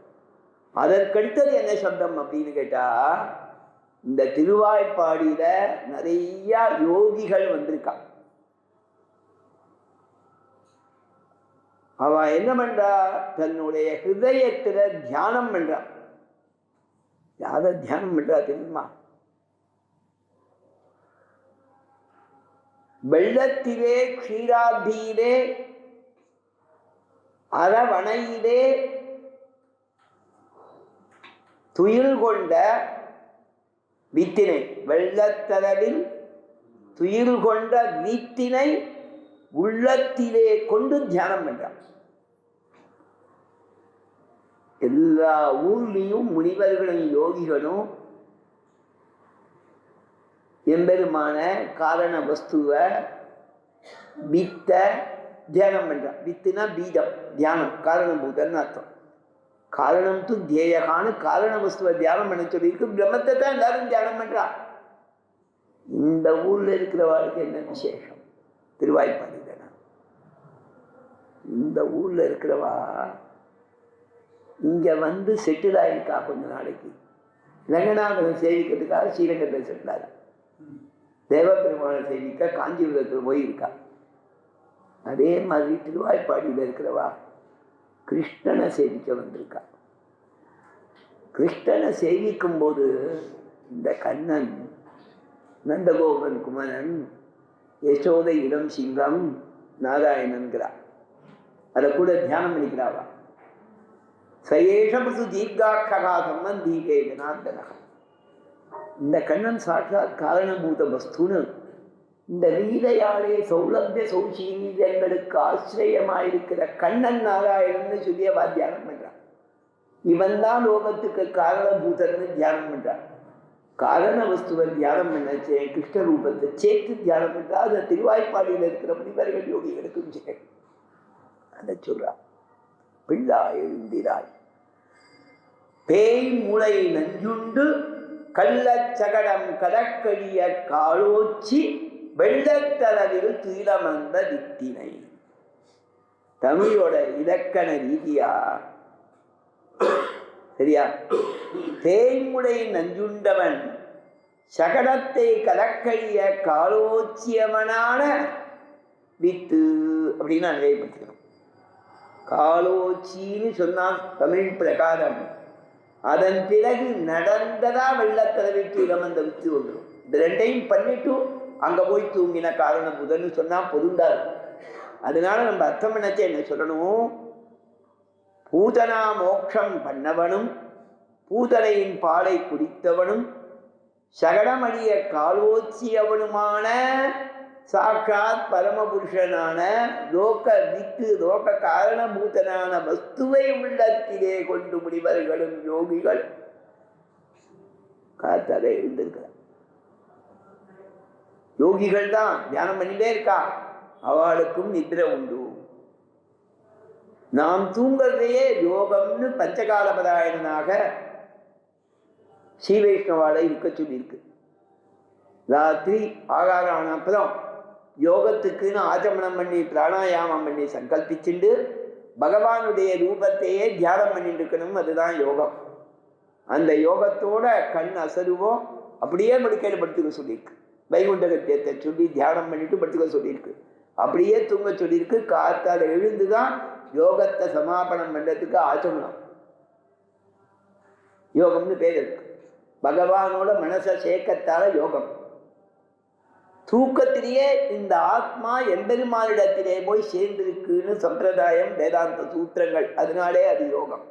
அதற்கடுத்தது என்ன சப்தம் அப்படின்னு கேட்டா, இந்த திருவாய்ப்பாடியில நிறைய யோகிகள் வந்திருக்கா. அவ என்ன பண்றா? தன்னுடைய ஹிருதயத்துல தியானம் பண்றா. யார தியானம் பண்றா தெரியுமா? வெள்ளத்திலே க்ஷீராப்தியிலே அரவணையிலே துயில் கொண்ட வித்தினை, வெள்ளத்தளவில் துயில் கொண்ட வித்தினை உள்ளத்திலே கொண்டு தியானம் பண்றான். எல்லா ஊர்லேயும் முனிவர்களும் யோகிகளும் எம்பெருமான காரண வஸ்துவை வித்த தியானம் பண்றான். வித்துனா பீஜம், தியானம் காரணபூதன்னு அர்த்தம். காரணம் து தியேயகான்னு காரண வஸ்துவை தியானம் பண்ண சொல்லியிருக்கு. பிரம்மத்தை தான் எல்லாரும் தியானம் பண்றா. இந்த ஊர்ல இருக்கிறவாளுக்கு என்ன விசேஷம்? திருவாய்ப்பாடி தானே. இந்த ஊர்ல இருக்கிறவா இங்க வந்து செட்டில் ஆயிருக்கா. கொஞ்ச நாளைக்கு ரங்கநாதனை சேவிக்கிறதுக்காக ஸ்ரீரங்கத்தை செட்டில் ஆகா. தேவபெருமானை சேவிக்க காஞ்சிபுரத்தில் போயிருக்கா. அதே மாதிரி திருவாய்ப்பாடியில் இருக்கிறவா கிருஷ்ணனை சேவிக்க வந்திருக்கா. கிருஷ்ணனை சேவிக்கும் போது இந்த கண்ணன், நந்தகோபன் குமரன், யசோதை இளம் சிங்கம், நாராயணன்கிறா. அதை கூட தியானம் பண்ணிக்கிறாவா. சயேஷபு தீர்காட்சகா சம்பந்தீகே ஜனார்தனக. இந்த கண்ணன் சாட்சாத் காரணபூத வஸ்துன்னு இந்த லீலையாலே சௌலபிய சௌசீரியங்களுக்கு ஆசிரியமாயிருக்கிற கண்ணன் நாராயணன்னு சொல்லி அவ தியானம் பண்றான். இவன் தான் லோகத்துக்கு காரணபூதன்னு தியானம் பண்றான். காரண வஸ்துவை தியானம் பண்ண கிருஷ்ண ரூபத்தை சேர்த்து தியானம் பண்றா. அந்த திருவாய்ப்பாடியில் இருக்கிற முனிவர்கள் யோகிகளுக்கும் சரி அதை சொல்றா. பிள்ளா எழுந்திராய், பேய் முளை நஞ்சுண்டு கள்ளச்சகடம் கடற்கழிய காலோச்சி வெள்ளத்தளவில் துயிலமர்ந்த வித்தினை. தமிழோட இலக்கண ரீதியா சரியா? தேய்முடை நஞ்சுண்டவன் சகடத்தை கலக்கழிய காலோச்சியவனான வித்து அப்படின்னு அனுபவப்படுத்திக்கணும். காலோச்சின்னு சொன்னான் தமிழ் பிரகாரம். அதன் பிறகு நடந்ததா வெள்ளத்தளவிட்டு இடம் அந்த வித்து வந்துடும். இந்த ரெண்டையும் பண்ணிட்டு அங்க போய் தூங்கின காரணம் முதல்னு சொன்னா பொருந்தாரு. அதனால நம்ம அர்த்தம் பண்ணச்சே என்ன சொல்லணும்? பூதனா மோட்சம் பண்ணவனும் பூதனையின் பாலை குடித்தவனும் சகடமடிய காலோச்சியவனுமான சாட்சாத் பரமபுருஷனான லோக வித்து லோக காரணபூதனான வஸ்துவை உள்ளத்திலே கொண்டு முனிவர்களும் யோகிகள் காத்தால எழுந்திருக்கிறார். யோகிகள் தான் தியானம் பண்ணிட்டே இருக்கா, அவளுக்கும் நித்திரை உண்டு. நாம் தூங்குறதையே யோகம்னு பஞ்சகால பதாயனாக ஸ்ரீ வைஷ்ணவாலை இருக்க சொல்லியிருக்கு. ராத்திரி ஆகாரம் ஆன அப்புறம் யோகத்துக்குன்னு ஆச்சமனம் பண்ணி பிராணாயாமம் பண்ணி சங்கல்பிச்சுண்டு பகவானுடைய ரூபத்தையே தியானம் பண்ணிட்டு இருக்கணும். அதுதான் யோகம். அந்த யோகத்தோட கண் அசருவோம் அப்படியே படுக்கையில் படுத்துக்க சொல்லியிருக்கு. வைகுண்ட கத்தியத்தை சொல்லி தியானம் பண்ணிட்டு படுத்துக்க சொல்லியிருக்கு. அப்படியே தூங்க சொல்லியிருக்கு. காத்தால் எழுந்துதான் யோகத்தை சமாபனம் பண்ணுறதுக்கு ஆச்சமனம் யோகம்னு பேர் இருக்கு. பகவானோட மனசை சேர்க்கத்தால யோகம். தூக்கத்திலேயே இந்த ஆத்மா எம்பெருமானிடத்திலே போய் சேர்ந்திருக்குன்னு சம்பிரதாயம், வேதாந்த சூத்திரங்கள். அதனாலே அது யோகம்.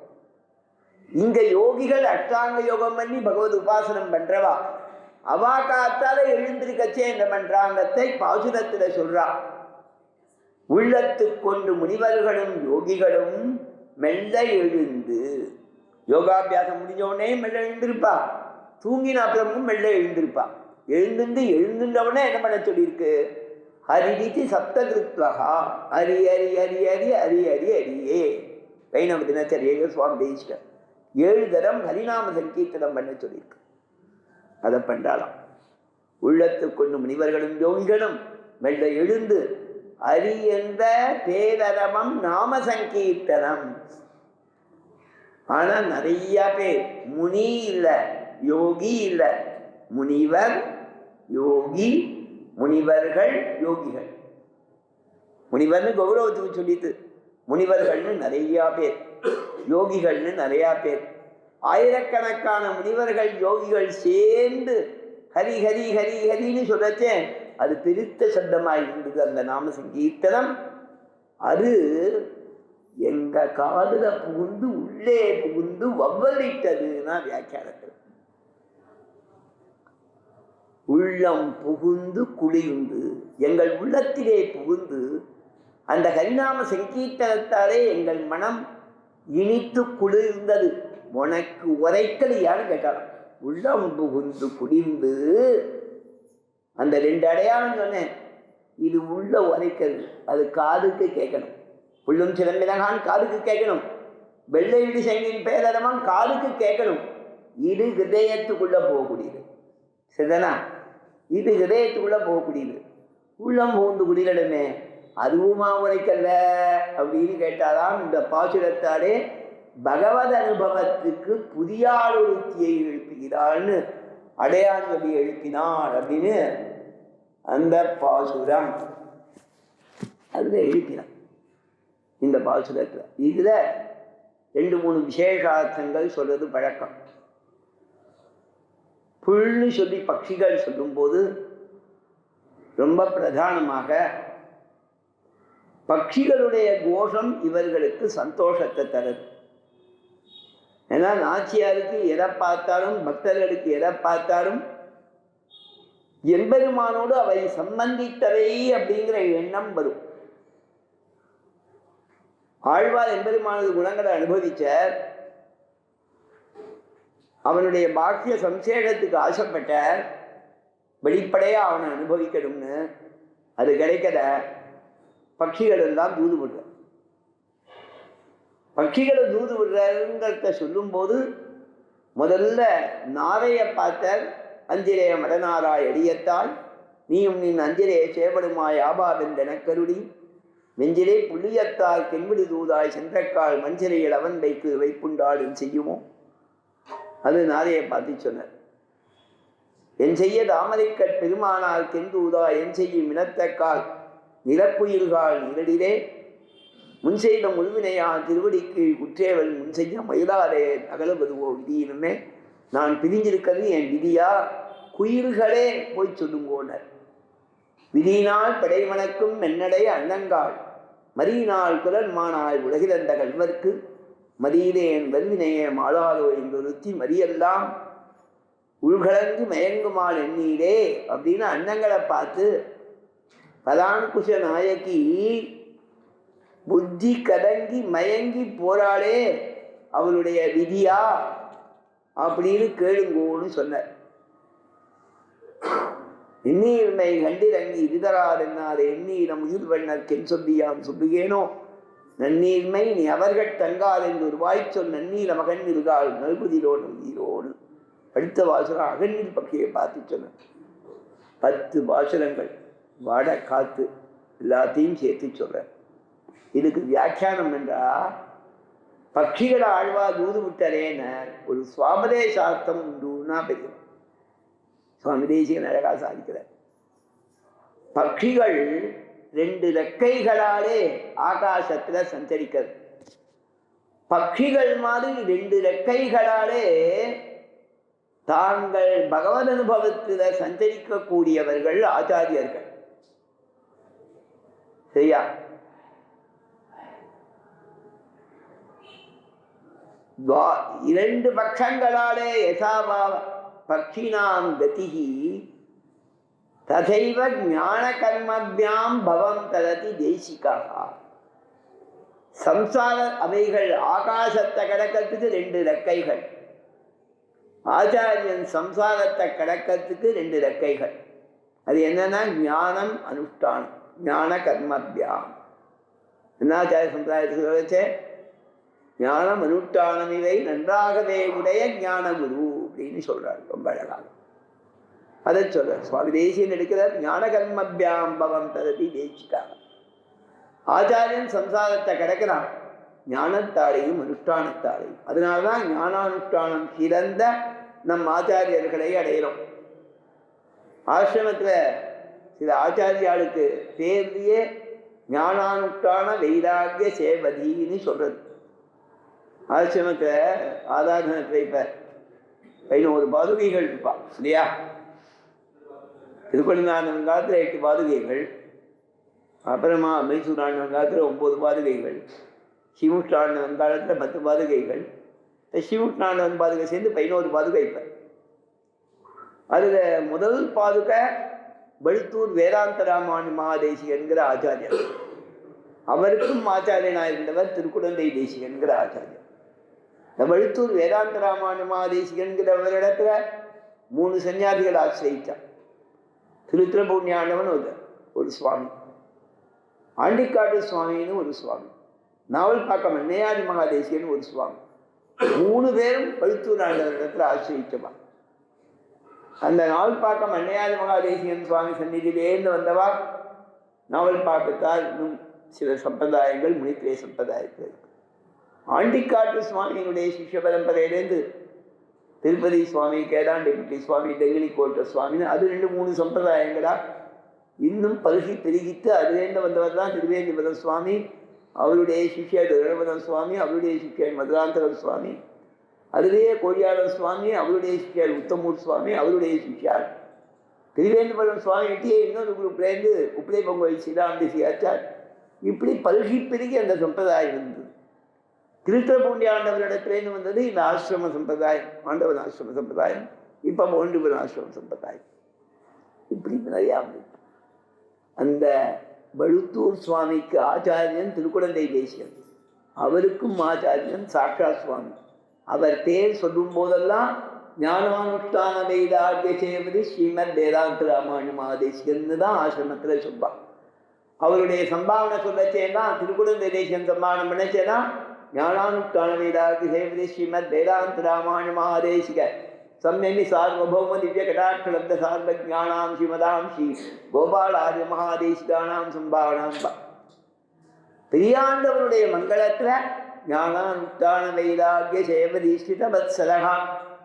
இங்க யோகிகள் அஷ்டாங்க யோகம் பண்ணி பகவத் உபாசனம் பண்றவா அவா காத்தால எழுந்திருக்கச்சே என்ன பண்றாங்கத்தை பாசுரத்துல சொல்றா. உள்ளத்து கொண்டு முனிவர்களும் யோகிகளும் மெல்ல எழுந்து, யோகாபியாசம் முடிஞ்ச உடனே மெல்ல எழுந்திருப்பா, தூங்கின அப்புறமும் மெல்ல எழுந்திருப்பா. எழுந்துட்டவுடனே என்ன பண்ண சொல்லியிருக்கு? ஹரிதி சப்தகிருத்வகா, ஹரி ஹரி ஹரி ஹரி ஹரி ஹரி ஹரியே. வைணவ தினச்சரியை சுவாமி தேசிகர் 7 தரம் ஹரிநாம சங்கீர்த்தனம் பண்ண சொல்லியிருக்கு. அதை பண்றாளாம். உள்ளத்து கொண்டு முனிவர்களும் யோகிகளும் மெல்ல எழுந்து ஹரி என்ற பேரரவம் நாம சங்கீர்த்தனம். ஆனா நிறைய பேர் முனி இல்லை, யோகி இல்லை, முனிவர் யோகி, முனிவர்கள் யோகிகள். முனிவர்னு கௌரவத்துக்கு சொல்லிட்டு முனிவர்கள்னு நிறையா பேர், யோகிகள்னு நிறையா பேர். ஆயிரக்கணக்கான முனிவர்கள் யோகிகள் சேர்ந்து ஹரி ஹரி ஹரி ஹரின்னு சொல்லச்சே அது பெருத்த சப்தமாக இருந்தது அந்த நாம சங்கீர்த்தனம். அது எங்க காதுல புகுந்து உள்ளே புகுந்து வவ்வலிட்டதுன்னா வியாக்கியானத்தில். உள்ளம் புகுந்து குளிர்ந்து எங்கள் உள்ளத்திலே புகுந்து அந்த ஹரிநாம சங்கீர்த்தனத்தாலே எங்கள் மனம் இனித்து குளிர்ந்தது. உனக்கு உரைக்கலையான்னு கேட்டாலும் உள்ளம் புகுந்து குளிர்ந்து. அந்த 2 அடையாளம் சொன்னேன். இது உள்ள உரைக்கிறது, அது காதுக்கு கேட்கணும். புள்ளும் சிலம்பினகான் காதுக்கு கேட்கணும். வெள்ளை இடி செங்கின் பேரரவன் காதுக்கு கேட்கணும். இது ஹிருதயத்துக்குள்ள போகக்கூடியது. சரிதானா? இது ஹிருதயத்துக்குள்ள போகக்கூடியது. உள்ளம் புகுந்து குடிரடுமே, அதுவுமா உரைக்கல்ல அப்படின்னு கேட்டாதான் இந்த பாசுரத்தாலே பகவத் அனுபவத்துக்கு புதிய ஆளுத்தியை எழுப்புகிறாள்னு அடையான் சொல்லி எழுப்பினாள் அப்படின்னு அந்த பாசுரம் அதுல எழுப்பினான். இந்த பாசுரத்துல இதுல 2-3 விசேஷார்த்தங்கள் சொல்றது பழக்கம். புல்னு சொல்லி பட்சிகள் சொல்லும்போது ரொம்ப பிரதானமாக பட்சிகளுடைய கோஷம் இவர்களுக்கு சந்தோஷத்தை தருது. ஏன்னா நாச்சியாருக்கு எதை பார்த்தாலும், பக்தர்களுக்கு எதை பார்த்தாலும் எம்பெருமானோடு அவை சம்பந்தித்தவை அப்படிங்கிற எண்ணம் வரும். ஆழ்வார் எம்பெருமானது குணங்களை அனுபவிச்சார். அவனுடைய பாக்கிய சம்சேஷத்துக்கு ஆசைப்பட்டார். வெளிப்படையா அவனை அனுபவிக்கணும்னு. அது கிடைக்கல. பட்சிகள் எல்லாம் தூது விடுற. பட்சிகளை தூது விடுறங்கிறத சொல்லும்போது முதல்ல நாரைய பார்த்தார். அஞ்சிரைய மடனாராய் எடியத்தால் நீயும் நின் அஞ்சிரைய சேவடுமாய் ஆபாவென்றென கருடி நெஞ்சிலே புள்ளியத்தால் கெண்விடு தூதாய் சென்றக்கால் மஞ்சளையில் அவன் வைக்கு வைப்புண்டாடும் செய்யுமோ. அது நாரையை பார்த்து சொன்னார். என் செய்ய தாமரைக்கட் பெருமானால் கெந்தூதா என் செய்யும் இனத்தக்கால் நிலப்புயில்கால் நிரடிலே முன் செய்த முழுவினையா திருவடிக்கு குற்றேவல் முன் செய்ய மயிலாதே அகலவதுவோ விதியினுமே. நான் பிரிஞ்சிருக்கிறது என் விதியா, குயில்களே போய் சொல்லுங்கோனர். விதியினால் படைவனக்கும் மென்னடை அன்னங்காள் மரியினால் குரன்மானாய் உலகிழந்த கல்வர்க்கு மதியிலே என் வல்வினையே மாளாதோ என்றொருத்தி மரியெல்லாம் உள்கலந்து மயங்குமாள் எண்ணீரே அப்படின்னு அன்னங்களை பார்த்து பலாங்குஷ நாயகி புத்தி கலங்கி மயங்கி போறாளே, அவளுடைய விதியா அப்படின்னு கேளுங்கோன்னு சொன்னார். எண்ணீர்மை கண்டிரங்கி இருதரார் என்னார் எண்ணீரம் உயிர் வண்ணர் கென் சொல்லியான் சொல்லுகேனோ நன்னீர்மை நீ அவர்கள் தங்கால் என்று ஒரு வாய்ச்சொல் நன்னீர் மகன் இருகாள் நல்புதிரோ நல்தீரோடு. அடுத்த வாசனம் அகநீர் பக்கையை பார்த்து சொன்ன 10 வாசனங்கள் வாட காத்து எல்லாத்தையும் சேர்த்து சொல்ற. இதுக்கு வியாக்கியானம் என்றா பட்சிகளை ஆழ்வா தூது விட்டரேன ஒரு சுவாபதேசார்த்தம் உண்டுன்னா பெரிய சுவாமி தேசிகன் அழகா சாதிக்கிறார். பட்சிகள் 2 ரெக்கைகளாலே ஆகாசத்துல சஞ்சரிக்கிறது. பட்சிகள் மாதிரி 2 ரெக்கைகளாலே தாங்கள் பகவத் அனுபவத்தில் சஞ்சரிக்கக்கூடியவர்கள் ஆச்சாரியர்கள். சரியா? இரண்டு பட்சங்களாலே யசாவா பக்ஷினாம் கதிஹி ததைவ ஞான கர்மபியாம் பவம் தரதி தேசிகாக. சம்சார அவைகள் ஆகாசத்தை கடக்கிறதுக்கு 2 ரெக்கைகள், ஆச்சாரியன் சம்சாரத்தை கடக்கிறதுக்கு 2 ரெக்கைகள். அது என்னன்னா ஞானம் அனுஷ்டானம், ஞான கர்மபியாம். என்னாச்சாரிய சம்பிரதாயத்துக்கு வச்சே ஞானம் அனுஷ்டானம் இவை நன்றாகவே உடைய ஞான குரு அப்படின்னு சொல்றாரு. ரொம்ப அழகாக அதை சொல்றார் சுவாமி தேசியன் எடுக்கிறார். ஞான கர்மபியாம் பவம் தரதி தேசிக்காக. ஆச்சாரியன் சம்சாரத்தை கிடக்கிறான் ஞானத்தாலையும் அனுஷ்டானத்தாலையும். அதனால்தான் ஞானானுஷ்டானம் சிறந்த நம் ஆச்சாரியர்களை அடைகிறோம். ஆசிரமத்துல சில ஆச்சாரியாளுக்கு தேர்வியே ஞானானுஷ்டான வைராகிய சேவதின்னு சொல்றது. ஆசிரமத்துல ஆதாரணத்துல இப்ப 11 பாதுகைகள் இருப்பா இல்லையா? திருப்பணிநாதன் காலத்துல 8 பாதுகைகள், அப்புறமா மைசூர் ஆண்டவன் காலத்துல 9 பாதுகைகள், சிமுஷ்டாண்டவன் காலத்துல 10 பாதுகைகள், சிமுஷ்டாண்டவன் பாதுகை சேர்ந்து 11 பாதுகை. இப்ப அதுல முதல் பாதுகை வழுத்தூர் வேதாந்த ராமானு மகாதேசி என்கிற ஆச்சாரியர். அவருக்கும் ஆச்சாரியனாக இருந்தவர் திருக்குடந்தை தேசி என்கிற ஆச்சாரியர். இந்த வழுத்தூர் வேதாந்த ராமானு மகாதேசி என்கிறவரிடத்துல 3 சன்னியாசிகள் ஆசிரியிச்சார். திருத்திரபூர்ணியாண்டவன் ஒரு சுவாமி, ஆண்டிக்காட்டு சுவாமின்னு ஒரு சுவாமி, நாவல்பாக்கம் அன்னையாதி மகாதேசியன்னு ஒரு சுவாமி. 3 பேரும் வழுத்தூர் ஆண்டவரிடத்துல ஆசிரியிச்சவா. அந்த நாவல்பாக்கம் அன்னையாதி மகாதேசியன் சுவாமி சந்நிதியிலேருந்து வந்தவா நாவல்பாக்கத்தால் இன்னும் சில சம்பிரதாயங்கள் முனித்திரை சம்பிரதாயத்தில் இருக்கு. ஆண்டிக்காட்டு சுவாமியினுடைய சிஷ்ய பரம்பரையிலேருந்து திருப்பதி சுவாமி, கேதாண்டிப்பட்டி சுவாமி, டெங்கிலி கோட்ட சுவாமின்னு அது 2-3 சம்பிரதாயங்களா இன்னும் பருகி பெருகித்து அதுலேருந்து வந்தவர் தான் திருவேந்திபதம் சுவாமி, அவருடைய சிஷ்யர் திருவேந்திபதம் சுவாமி, அவருடைய சிஷ்யர் மதுராந்தகம் சுவாமி, அதுலேயே கோடியாளர் சுவாமி, அவருடைய சிஷ்யர் உத்தமூர் சுவாமி, அவருடைய சிஷ்யார் திருவேந்திபதம் சுவாமிகிட்டே இன்னொரு குரூப்லேருந்து உப்பிலை பொங்கல் சீதாம்பி ஆச்சார். இப்படி பல்கி பெருகி அந்த சம்பிரதாயம் இருந்தது. திருத்திரபூண்டி ஆண்டவரிடத்துலேருந்து வந்தது இந்த ஆசிரம சம்பிரதாயம், ஆண்டவன் ஆசிரம சம்பிரதாயம், இப்போ மோண்டிபன் ஆசிரம சம்பிரதாயம். இப்படி நிறையா அந்த வழுத்தூர் சுவாமிக்கு ஆச்சாரியன் திருக்குடந்தை தேசியன், அவருக்கும் ஆச்சாரியன் சாட்சா சுவாமி. அவர் பேர் சொல்லும் போதெல்லாம் ஞானானுஷ்டான வைராகிய சேவதி ஸ்ரீமத் வேதாந்த ராமானு மகாதேசிகன்னு தான் ஆசிரமத்தில் சொல்வார். அவருடைய சம்பாவனை சொல்லச்சேன்னா திருக்குடந்தை தேசியன் சம்பாவனை பண்ணச்சேன்னா ஞானானுஷ்டான வைராகிய சேவதி ஸ்ரீமத் வேதாந்த ராமானு மகாதேசிக சம்யமி சார்வபௌம திவ்ய கடாட்சலப்த சார்வ ஞானாம் ஸ்ரீமதாம் ஸ்ரீ கோபாலாரிய மகாதேசிகானாம் சம்பாவனாம். பெரியாண்டவருடைய மங்களத்துல ஞானானுஷ்டான வைராகிய சேவதி ஸ்ரீதவத்சலகா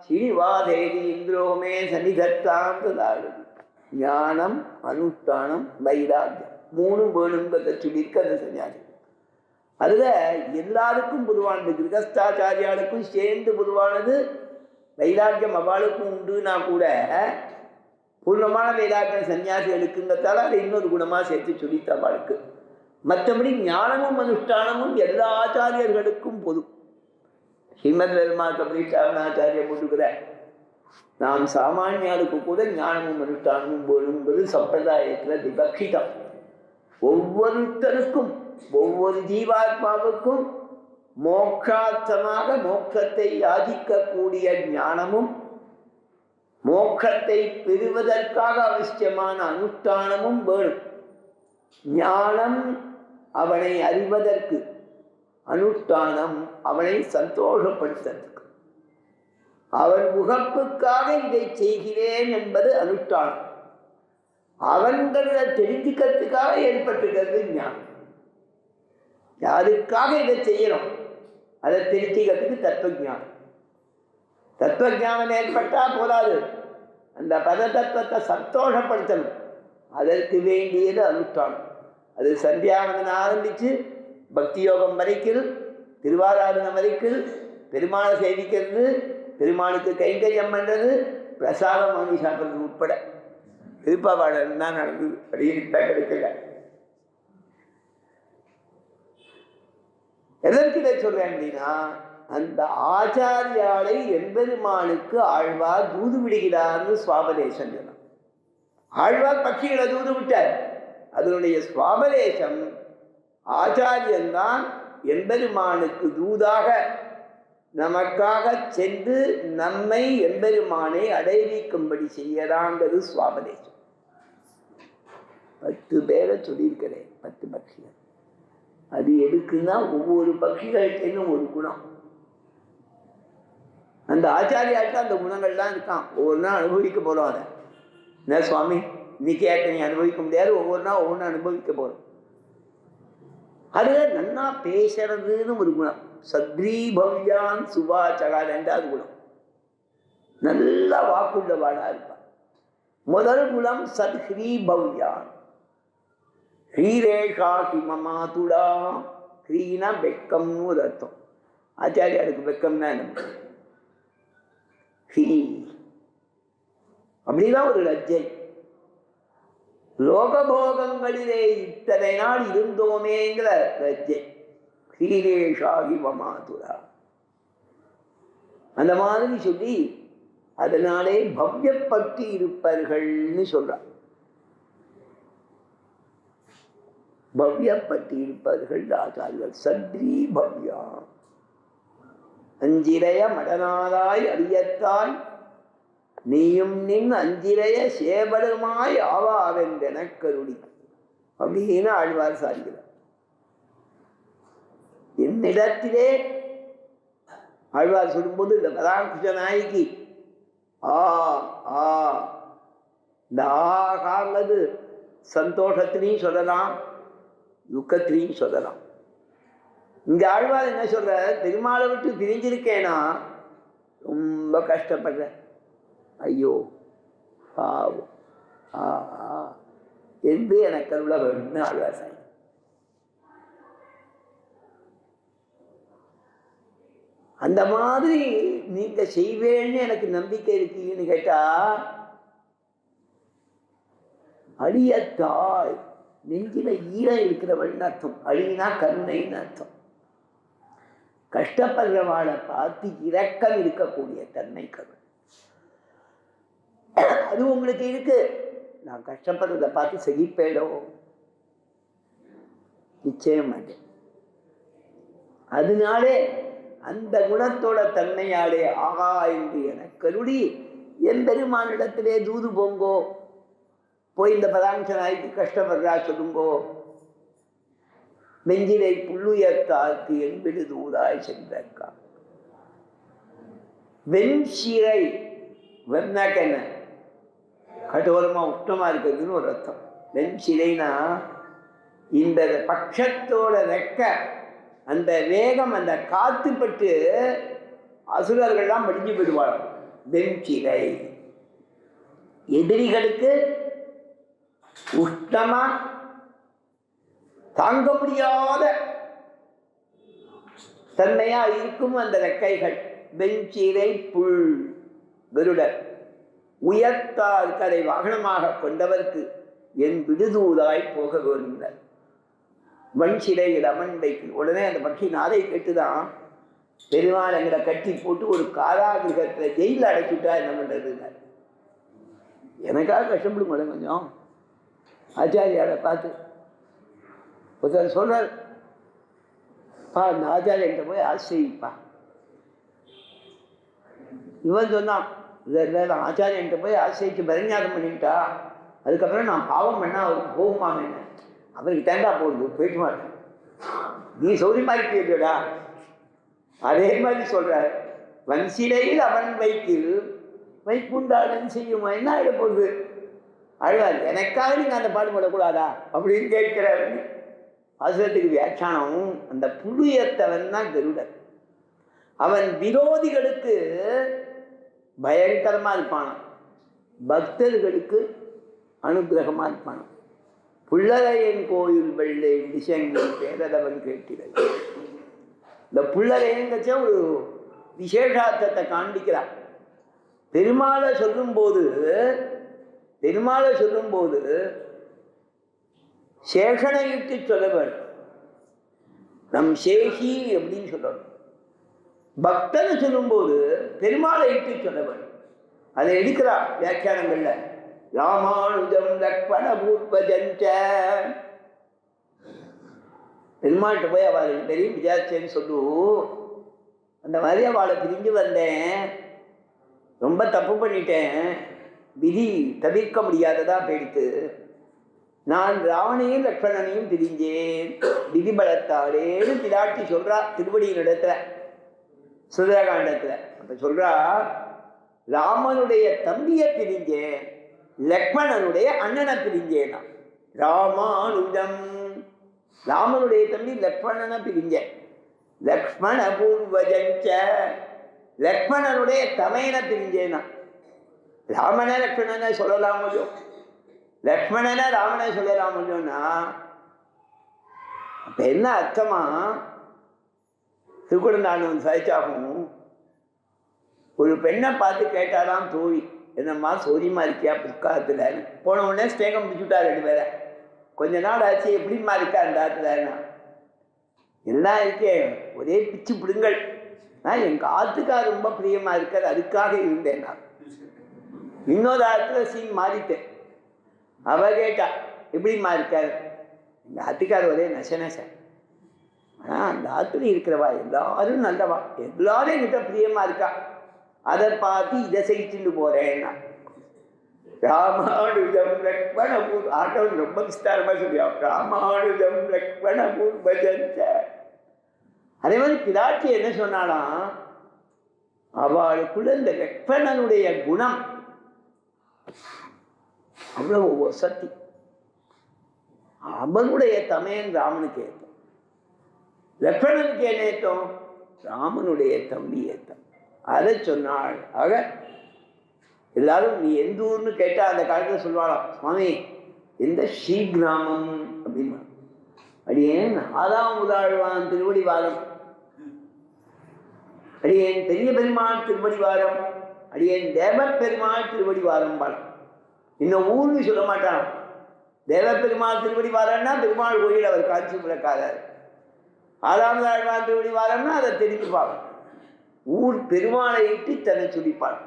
ஸ்ரீனிவாசேதி இந்திரோமே சன்னிதத்தாம் ததாரு. ஞானம் அனுஷ்டானம் வைராகியம் 3 வேணுங்கிறத சொல்லியிருக்க அந்த சன்னியாசி. அதுல எல்லாருக்கும் பொதுவானது, கிரகஸ்தாச்சாரியாளுக்கும் சேர்ந்து பொதுவானது வைராக்கியம் அவளுக்கும் உண்டுனா கூட பூர்ணமான வைராக்கியம் சன்னியாசிகளுக்குங்கிறதால அதை இன்னொரு குணமாக சேர்த்து சொல்லித்த அவளுக்கு. மற்றபடி ஞானமும் அனுஷ்டானமும் எல்லா ஆச்சாரியர்களுக்கும் பொது. ஸ்ரீமத் வேதமார்க்க பிரீஷ்டாவனாச்சாரியம் போட்டுக்கிற நாம் சாமானியாளுக்கு கூட ஞானமும் அனுஷ்டானமும் போலுங்கிறது சம்பிரதாயத்தில் விபக்ஷிதம். ஒவ்வொருத்தருக்கும் ஒவ்வொரு ஜீவாத்மாவுக்கும் மோட்சார்த்தமாக மோட்சத்தை யாதிக்கக்கூடிய ஞானமும் மோட்சத்தை பெறுவதற்காக அவசியமான அனுஷ்டானமும் வேணும். ஞானம் அவனை அறிவதற்கு, அனுஷ்டானம் அவனை சந்தோஷப்படுத்துவதற்கு. அவன் உகப்புக்காக இதை செய்கிறேன் என்பது அனுஷ்டானம். அவன்கிறத தெரிஞ்சுக்கிறதுக்காக ஏற்பட்டுகிறது ஞானம். யாருக்காக இதை செய்யணும் அதை தெரிஞ்சுக்கிறதுக்கு தத்துவஞானம். தத்துவஞானம் ஏற்பட்டா போதாது, அந்த பத தத்துவத்தை சந்தோஷப்படுத்தணும். அதற்கு வேண்டியது அனுஷ்டானம். அது சந்தியாவந்தனம் ஆரம்பித்து பக்தி யோகம் வரைக்கும், திருவாராதனம் வரைக்கும், பெருமாளை சேவிக்கிறது, பெருமாளுக்கு கைங்கரியம் பண்ணுறது, பிரசாதம் வாங்கி சாப்பிட்றது உட்பட திருப்பாவாடல் தான் நடந்தது. அப்படின்னு கிடைக்கல. எதற்கு இதை சொல்றேன் அப்படின்னா, அந்த ஆச்சாரியாலை எம்பெருமானுக்கு ஆழ்வார் தூது விடுகிறார்னு சுவாபதேசம் சொன்னார். ஆழ்வார் பட்சிகளை தூது விட்டார். அதனுடைய சுவாபதேசம் ஆச்சாரியன்தான் எம்பெருமானுக்கு தூதாக நமக்காக சென்று நம்மை எம்பெருமானை அடைவிக்கும்படி செய்யறாங்கிறது சுவாபதேசம். 10 பேரை சொல்லியிருக்கிறேன், 10 பட்சிகள். அது எதுக்குன்னா ஒவ்வொரு பட்சிகளுக்கும் ஒரு குணம். அந்த ஆச்சாரியாட்ட அந்த குணங்கள்லாம் இருக்கான். ஒவ்வொரு நாள் அனுபவிக்க போகிறோம். அதை என்ன சுவாமி இன்னைக்கு நீ அனுபவிக்க முடியாது, ஒவ்வொரு நாள் ஒவ்வொன்று அனுபவிக்க போகிறோம். அதில் நன்னா பேசுறதுன்னு ஒரு குணம். சத்ரீபவ்யான் சுபாச்சகா 2வது குணம். நல்லா வாக்குள்ளவாடா இருப்பான். முதல் குணம் சத்ஹ்ரீபவ்யான். ஹ்ரீரேஷா ஹிமமாதுடா. ஹ்ரீனா வெக்கம்னு ஒரு அர்த்தம். ஆச்சாரியாருக்கு வெக்கம்னா என்ன? ஹீ அப்படிதான் ஒரு லஜ்ஜை. லோகபோகங்களிலே இத்தனை நாள் இருந்தோமேங்கிற லஜ்ஜை. ஹீரேஷா ஹிமமாதுடா அந்த மாதிரி சொல்லி அதனாலே பவ்யப்பட்டு இருப்பார்கள்னு சொல்றார். பவ்யப்பட்டு இருப்பார்கள் ஆச்சாரியர்கள். சத்ரி பவ்யா. அஞ்சிரைய மடனாதாய் அரியத்தாய் நீயும் நின் அஞ்சிரைய சேபடுமாய் ஆவாவென்றென கருடி அப்படின்னு ஆழ்வார் சாரிகிறார். என்னிடத்திலே ஆழ்வார் சொல்லும்போது இந்த பராங்குஷ நாய்க்கு இந்த ஆகாங்கிறது சந்தோஷத்திலையும் சொல்லலாம், துக்கத்திலையும் சொல்லலாம். இங்க ஆழ்வார் என்ன சொல்ற, பெருமாளை விட்டு பிரிஞ்சிருக்கேனா ரொம்ப கஷ்டப்படுறேன், ஐயோ பாவம் என்று எனக்கு அருள வேணும்னு ஆழ்வார் சாய். அந்த மாதிரி நீங்க செய்வேன்னு எனக்கு நம்பிக்கை இருக்கீங்கன்னு கேட்டா, அழியத்தாய் நெஞ்சில ஈரம் இருக்கிறவள்னு அர்த்தம். அழினா கருணைன்னு அர்த்தம். கஷ்டப்படுறவாளை பார்த்து இரக்கம் இருக்கக்கூடிய தன்மை கருணை. அது உங்களுக்கு இருக்கு. நான் கஷ்டப்படுறதை பார்த்து சகிப்பேடோ நிச்சயம் மாட்டேன். அதனாலே அந்த குணத்தோட தன்மையாலே ஆகா என்று என கருடி என் பெருமானிடத்திலே தூது போங்கோ, போய் இந்த பதாம்சனாய்க்கு கஷ்டப்படுறா சொல்லுங்கோ, நெஞ்சிலை புள்ளுயர்த்தார்க்கு என்பது தூதாய் சென்றக்கா. வெண்சிறை வெண்ணாக்க என்ன கடோரமா உஷ்ணமா இருக்கிறதுன்னு ஒரு அர்த்தம். வெண்சிறைனா இந்த பட்சத்தோட ரெக்க அந்த வேகம் அந்த காத்துப்பட்டு அசுரர்கள்லாம் மடிஞ்சு போயிடுவாங்க. வெண்சிறை எதிரிகளுக்கு உஷ்ணமா தாங்க முடியாத தன்மையா இருக்கும் அந்த ரெக்கைகள். வெண்சிறை புல் கருடர் உயர்த்தாருக்கு அதை வாகனமாக கொண்டவர்க்கு என் விடுதூதாய் போக வேண்டுகிறார். வன்சிறை இளமன் வைக்கு. உடனே அந்த பட்சி நாதை கேட்டுதான் பெருமாள் எங்களை கட்டி போட்டு ஒரு காராகிரகத்துல ஜெயில அடைச்சுட்டா என்ன பண்றதுன்னார். எனக்காக கஷ்டப்படும் கொஞ்சம் ஆச்சாரியாரை பார்த்து ஒருத்தர் சொல்றார், பா இந்த ஆச்சாரியன்ட்ட போய் ஆசிரிப்பா. இவன் சொன்னான், இல்லை ஆச்சாரியன்ட்ட போய் ஆசிரிச்சு பரிஞானம் பண்ணிக்கிட்டா அதுக்கப்புறம் நான் பாவம் பண்ணால் அவருக்கு போகுமாமே. அவருக்கு தேங்காய் போகுது, போயிட்டு மாட்டேன், நீ சௌரியமா இருப்பியடா. அதே மாதிரி சொல்ற, வன்சிலையில் அவன் வைக்கில் வைப்புண்டாளன் செய்யுமா, என்ன ஆகிட போகுது அழுவார். எனக்காக நீங்க அந்த பாடுபடக்கூடாதா அப்படின்னு கேட்கிறாரு. பாசுரத்துக்கு வியாக்கியானம், அந்த புளியத்தவன் தான் கருடன். அவன் விரோதிகளுக்கு பயங்கரமா இருப்பானான், பக்தர்களுக்கு அனுகிரகமா இருப்பானான். புள்ளரையன் கோயில் வெள்ளை விஷயங்கள் பேரதவன் கேட்கிறது. இந்த புள்ளரையங்கச்ச ஒரு விசேஷார்த்தத்தை காண்பிக்கிறார். பெருமாளை சொல்லும்போது சேஷனையிட்டு சொல்ல வேண்டும், நம் சேஷி அப்படின்னு சொல்லணும். பக்தனை சொல்லும்போது பெருமாளை இட்டு சொல்ல வேண்டும். அதை எடுக்கிறார் வியாக்கியானங்கள்ல. ராமானுஜம் லக்ஷ்மண பூர்வஜஞ்ச, பெருமாள்கிட்ட போய் அவள் பெரிய விசாரிச்சேன்னு சொல்லு. அந்த மாதிரி அவளை பிரிஞ்சு வந்தேன், ரொம்ப தப்பு பண்ணிட்டேன், விதி தவிர்க்க முடியாததா போயிடுத்து. நான் ராவணையும் லக்ஷ்மணனையும் பிரிஞ்சேன் விதி பலத்தாலேன்னு பிராட்டி சொல்றா திருவடியின் இடத்துல, சுந்தரகாண்டத்துல. அப்ப சொல்றா, ராமனுடைய தம்பியை பிரிஞ்சேன், லக்ஷ்மணனுடைய அண்ணனை பிரிஞ்சேனா. ராமானுஜம், ராமனுடைய தம்பி லக்ஷ்மணனை பிரிஞ்சேன். லக்ஷ்மண பூர்வஜஞ்ச, லக்ஷ்மணனுடைய தமையனை பிரிஞ்சேனா. ராமனை லக்ஷ்மணனை சொல்லலாம் முடியும், லக்ஷ்மணனை ராமனை சொல்லலாம் முடியும்னா அப்ப என்ன அர்த்தமா? திருக்குறந்தாண்டவன் சாய்ச்சாகும், ஒரு பெண்ணை பார்த்து கேட்டாலாம் தோழி, என்னம்மா சௌரியமா இருக்கியா பிற்காலத்துல? போன உடனே ஸ்டேகம் பிடிச்சுட்டா 2 பேரை. கொஞ்ச நாள் ஆச்சு, எப்படிமா இருக்கா அந்த ஆற்றுலன்னா, எல்லாம் இருக்கே ஒரே பிச்சு பிடுங்கள், நான் எங்க ஆத்துக்கார் ரொம்ப பிரியமா இருக்கார் அதுக்காக இருந்தேன். நான் இன்னொரு ஆத்துல சீன் மாறிட்டேன். அவ கேட்டா எப்படிமா இருக்கார்? எங்க ஆத்துக்கார் ஒரே நச நச, ஆனா அந்த ஆத்துல இருக்கிறவா எல்லாரும் நல்லவா, எல்லாரும் என்கிட்ட பிரியமா இருக்கா, அதை பார்த்து இதை செய்துட்டு போறேன்னா. ராமானுஜம் லக்ஷ்மண பூர், ஆட்டம் ரொம்ப விஸ்தாரமா சொல்லியா, ராமானுஜம் லக்ஷ்மண பூர்வஜஞ்ச. அதே மாதிரி பிராட்டி என்ன சொன்னாலாம், அவளுக்குள்ள இந்த லக்ஷ்மணனுடைய குணம் அவ்வளவு சக்தி. அவனுடைய தமையன் ராமனுக்கு ஏற்றம், லக்ஷ்மணனுக்கு என்ன ஏற்றம்? ராமனுடைய தம்பி ஏற்றம். அதை சொன்னாள். ஆக எல்லாரும் நீ எந்த ஊர்னு கேட்டா அந்த காலத்துல சொல்வாளாம், சுவாமி எந்த ஸ்ரீ கிராமம் அப்படின்னா. அடியேன் ஆதாம் உதாழ்வான் திருவடி வாரம், அடியேன் பெரிய பெருமாள் திருவடி வாரம், அடியேன் தேவ பெருமாள் திருவடி வாரம் பாடம். இந்த ஊர்னு சொல்ல மாட்டான். தேவ பெருமாள் திருவடி வாரம்னா பெருமாள் கோயில் அவர் காட்சி பிறக்காதார். ஆதாம் உதாழ்வான் திருவடி வாரம்னா அதை தெரிஞ்சுப்பாங்க. ஊர் பெருமாளை இட்டு தன்னை சொல்லிப்பாள்.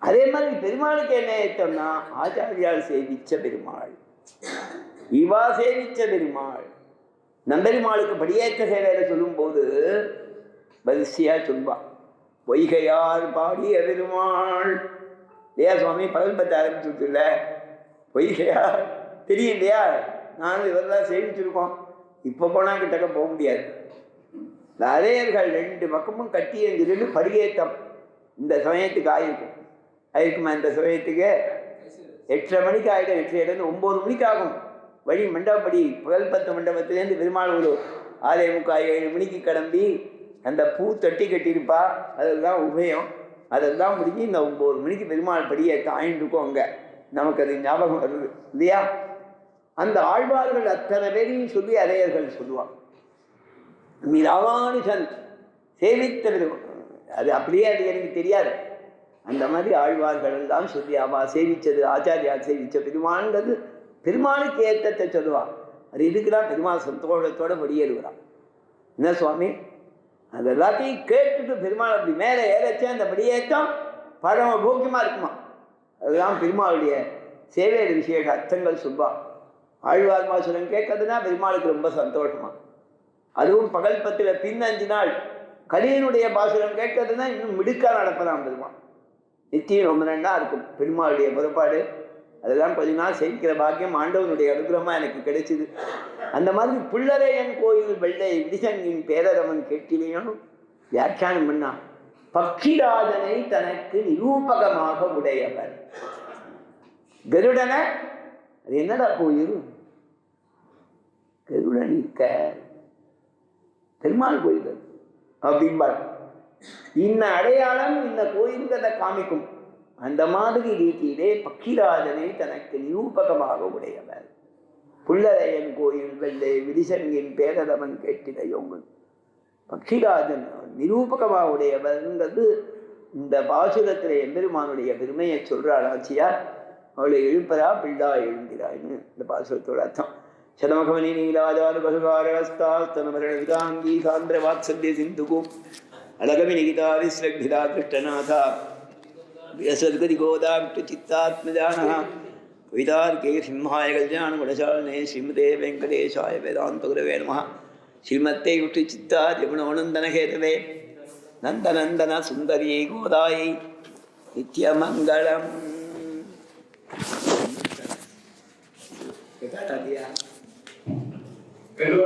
அதே மாதிரி பெருமாளுக்கு என்ன ஏற்றம்னா, ஆச்சாரியால் சேவிச்ச பெருமாள், இவா சேவிச்ச பெருமாள். நம்பெருமாளுக்கு படியேற்ற சேவையில சொல்லும் போது வரிசையா சொல்வா, பொய்கையார் பாடிய பெருமாள் இல்லையா சுவாமி, பகல் பத்த ஆரம்பிச்சுட்டு இல்லை, பொய்கையார் தெரியும் இல்லையா, நானும் இவரெல்லாம் சேவிச்சிருக்கோம். இப்போ போனா கிட்டக்க போக முடியாது. இந்த அரையர்கள் 2 பக்கமும் கட்டி 2 படியேற்றம் இந்த சமயத்துக்கு ஆயிருக்குமா? இந்த சமயத்துக்கு 8:30 மணிக்கு ஆகிடும். 8:30 9 மணிக்கு ஆகும். வழி மண்டபப்படி புகழ் 10 மண்டபத்திலேருந்து பெருமாள் ஒரு 6:45 7 மணிக்கு கிளம்பி அந்த பூ தட்டி கட்டியிருப்பா, அதெல்லாம் உபயம். அதெல்லாம் முடிஞ்சு இந்த 9 மணிக்கு பெருமாள் படியேற்ற ஆயின்னு இருக்கோம். அங்கே நமக்கு அது ஞாபகம் வருது இல்லையா? அந்த ஆழ்வார்கள் அத்தனை பேரையும் சொல்லி அரையர்கள் சொல்லுவான். ராமானுஜன் சேவித்த அது அப்படியே அது எனக்கு தெரியாது. அந்த மாதிரி ஆழ்வார்கள் எல்லாம் சொல்லி அவா சேவிச்சது, ஆச்சாரியார் சேவிச்ச பெருமான்றது பெருமாளுக்கு ஏற்றத்தை சொல்லுவான். அது இதுக்குதான் பெருமாள் சந்தோஷத்தோட வெளியேறுகிறான். என்ன சுவாமி, அது எல்லாத்தையும் கேட்டுட்டு பெருமாள் அப்படி மேலே ஏறச்சே அந்த வெளியேற்றம் பரம போக்கியமாக இருக்குமா. அதுதான் பெருமாளுடைய சேவையோட விசேஷ அர்த்தங்கள் சொல்வான். ஆழ்வார் பாசுரம் கேட்கறதுனா பெருமாளுக்கு ரொம்ப சந்தோஷமா. அதுவும் பகல் 10 பின் 5 நாள் கலியனுடைய பாசுரம் கேட்கறதுனா இன்னும் மிடுக்கா நடப்பதாம் பெருமாள். நிச்சயம் ரொம்ப நன்னா இருக்கும் பெருமாளுடைய புறப்பாடு. அதெல்லாம் கொஞ்ச நாள் செய்கிற பாக்கியம் ஆண்டவனுடைய அனுகிரகமா எனக்கு கிடைச்சிது. அந்த மாதிரி புள்ளரையன் கோயில் வெள்ளை விதிசங்கின் பேரரவன் கேட்டிலையும் வியாக்கியானம் பண்ணா, பக்ஷிராஜனை தனக்கு நிரூபகமாக உடையவர். கருடனை அது என்னடா கோயில்? கருடன் இருக்க பெருமாள் கோயில் அப்படிம்பாள். இன்ன அடையாளம் இந்த கோயில்களை காமிக்கும். அந்த மாதிரி ரீதியிலே பக்ஷிராஜனை தனக்கு நிரூபகமாக உடையவர். புள்ளரையன் கோயில் வெள்ளை விதிசங்கின் பேரரவன் கேட்டிலையோங்க. பக்ஷிராஜன் நிரூபகமாக உடையவர்ங்கிறது இந்த பாசுரத்திலே எம்பெருமானுடைய பெருமையை சொல்றாள் ஆச்சியார். அவளை எழுப்பதா பிள்ளா எழுந்திராய்னு இந்த பாசுரத்தோட அர்த்தம். சதமகமணி நீலாதார பசுகாரஸ்தாஸ்தனமரணி சாந்திர வாத்சல்ய சிந்துகு அழகவி நிகிதாரி ஸ்ரக்திதா கிருஷ்ணநாதா வியசத்கதி கோதா விட்டு சித்தாத்மஜானஹா கவிதார்கே சிம்ஹாய கல்யாண குணசாலினே ஸ்ரீமதே வெங்கடேஷாய வேதாந்த குரவே நமஹ. ஸ்ரீமத்தே விட்டு சித்தா ஜமுனோனந்தன ஹேதவே நந்தநந்தன சுந்தரியை கோதாயை நித்யமங்கலம். Pero